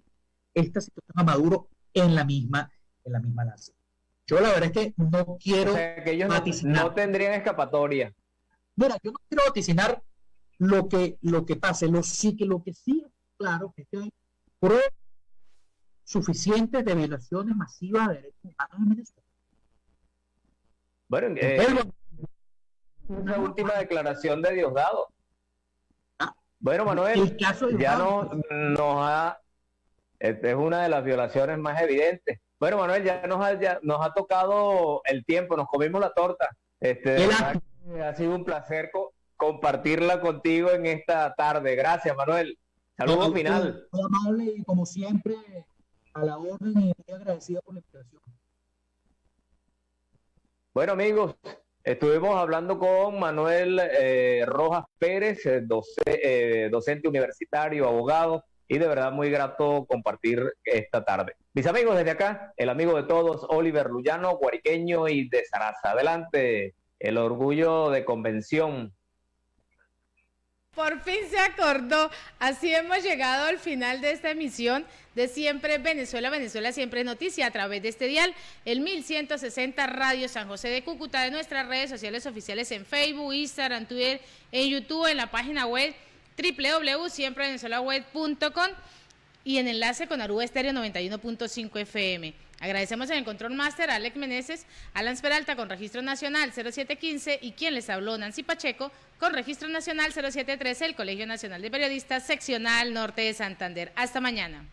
esta situación a Maduro en la misma lanza. Yo la verdad es que no quiero, o sea, que ellos no tendrían escapatoria. Mira, yo no quiero vaticinar lo que pase, lo que sí, claro, que hay pruebas suficientes de violaciones masivas de derechos humanos en Venezuela. Bueno, una última declaración de Diosdado. Bueno, Manuel, ya es una de las violaciones más evidentes. Bueno, Manuel, ya nos ha tocado el tiempo, nos comimos la torta. Ha sido un placer compartirla contigo en esta tarde. Gracias, Manuel. Saludos final. Muy amable y como siempre, a la orden y muy agradecida por la invitación. Bueno, amigos, estuvimos hablando con Manuel Rojas Pérez, docente universitario, abogado, y de verdad muy grato compartir esta tarde. Mis amigos, desde acá, el amigo de todos, Oliver Luyano, guariqueño y de Zaraza. Adelante, el orgullo de convención. Por fin se acordó. Así hemos llegado al final de esta emisión de Siempre Venezuela, Venezuela Siempre Noticia, a través de este dial, el 1160 Radio San José de Cúcuta, de nuestras redes sociales oficiales en Facebook, Instagram, Twitter, en YouTube, en la página web www.siemprevenezuelaweb.com y en enlace con Aruba Estéreo 91.5 FM. Agradecemos en el Control Máster a Alex Meneses, Alan Peralta con Registro Nacional 0715 y quien les habló, Nancy Pacheco, con Registro Nacional 0713, el Colegio Nacional de Periodistas, Seccional Norte de Santander. Hasta mañana.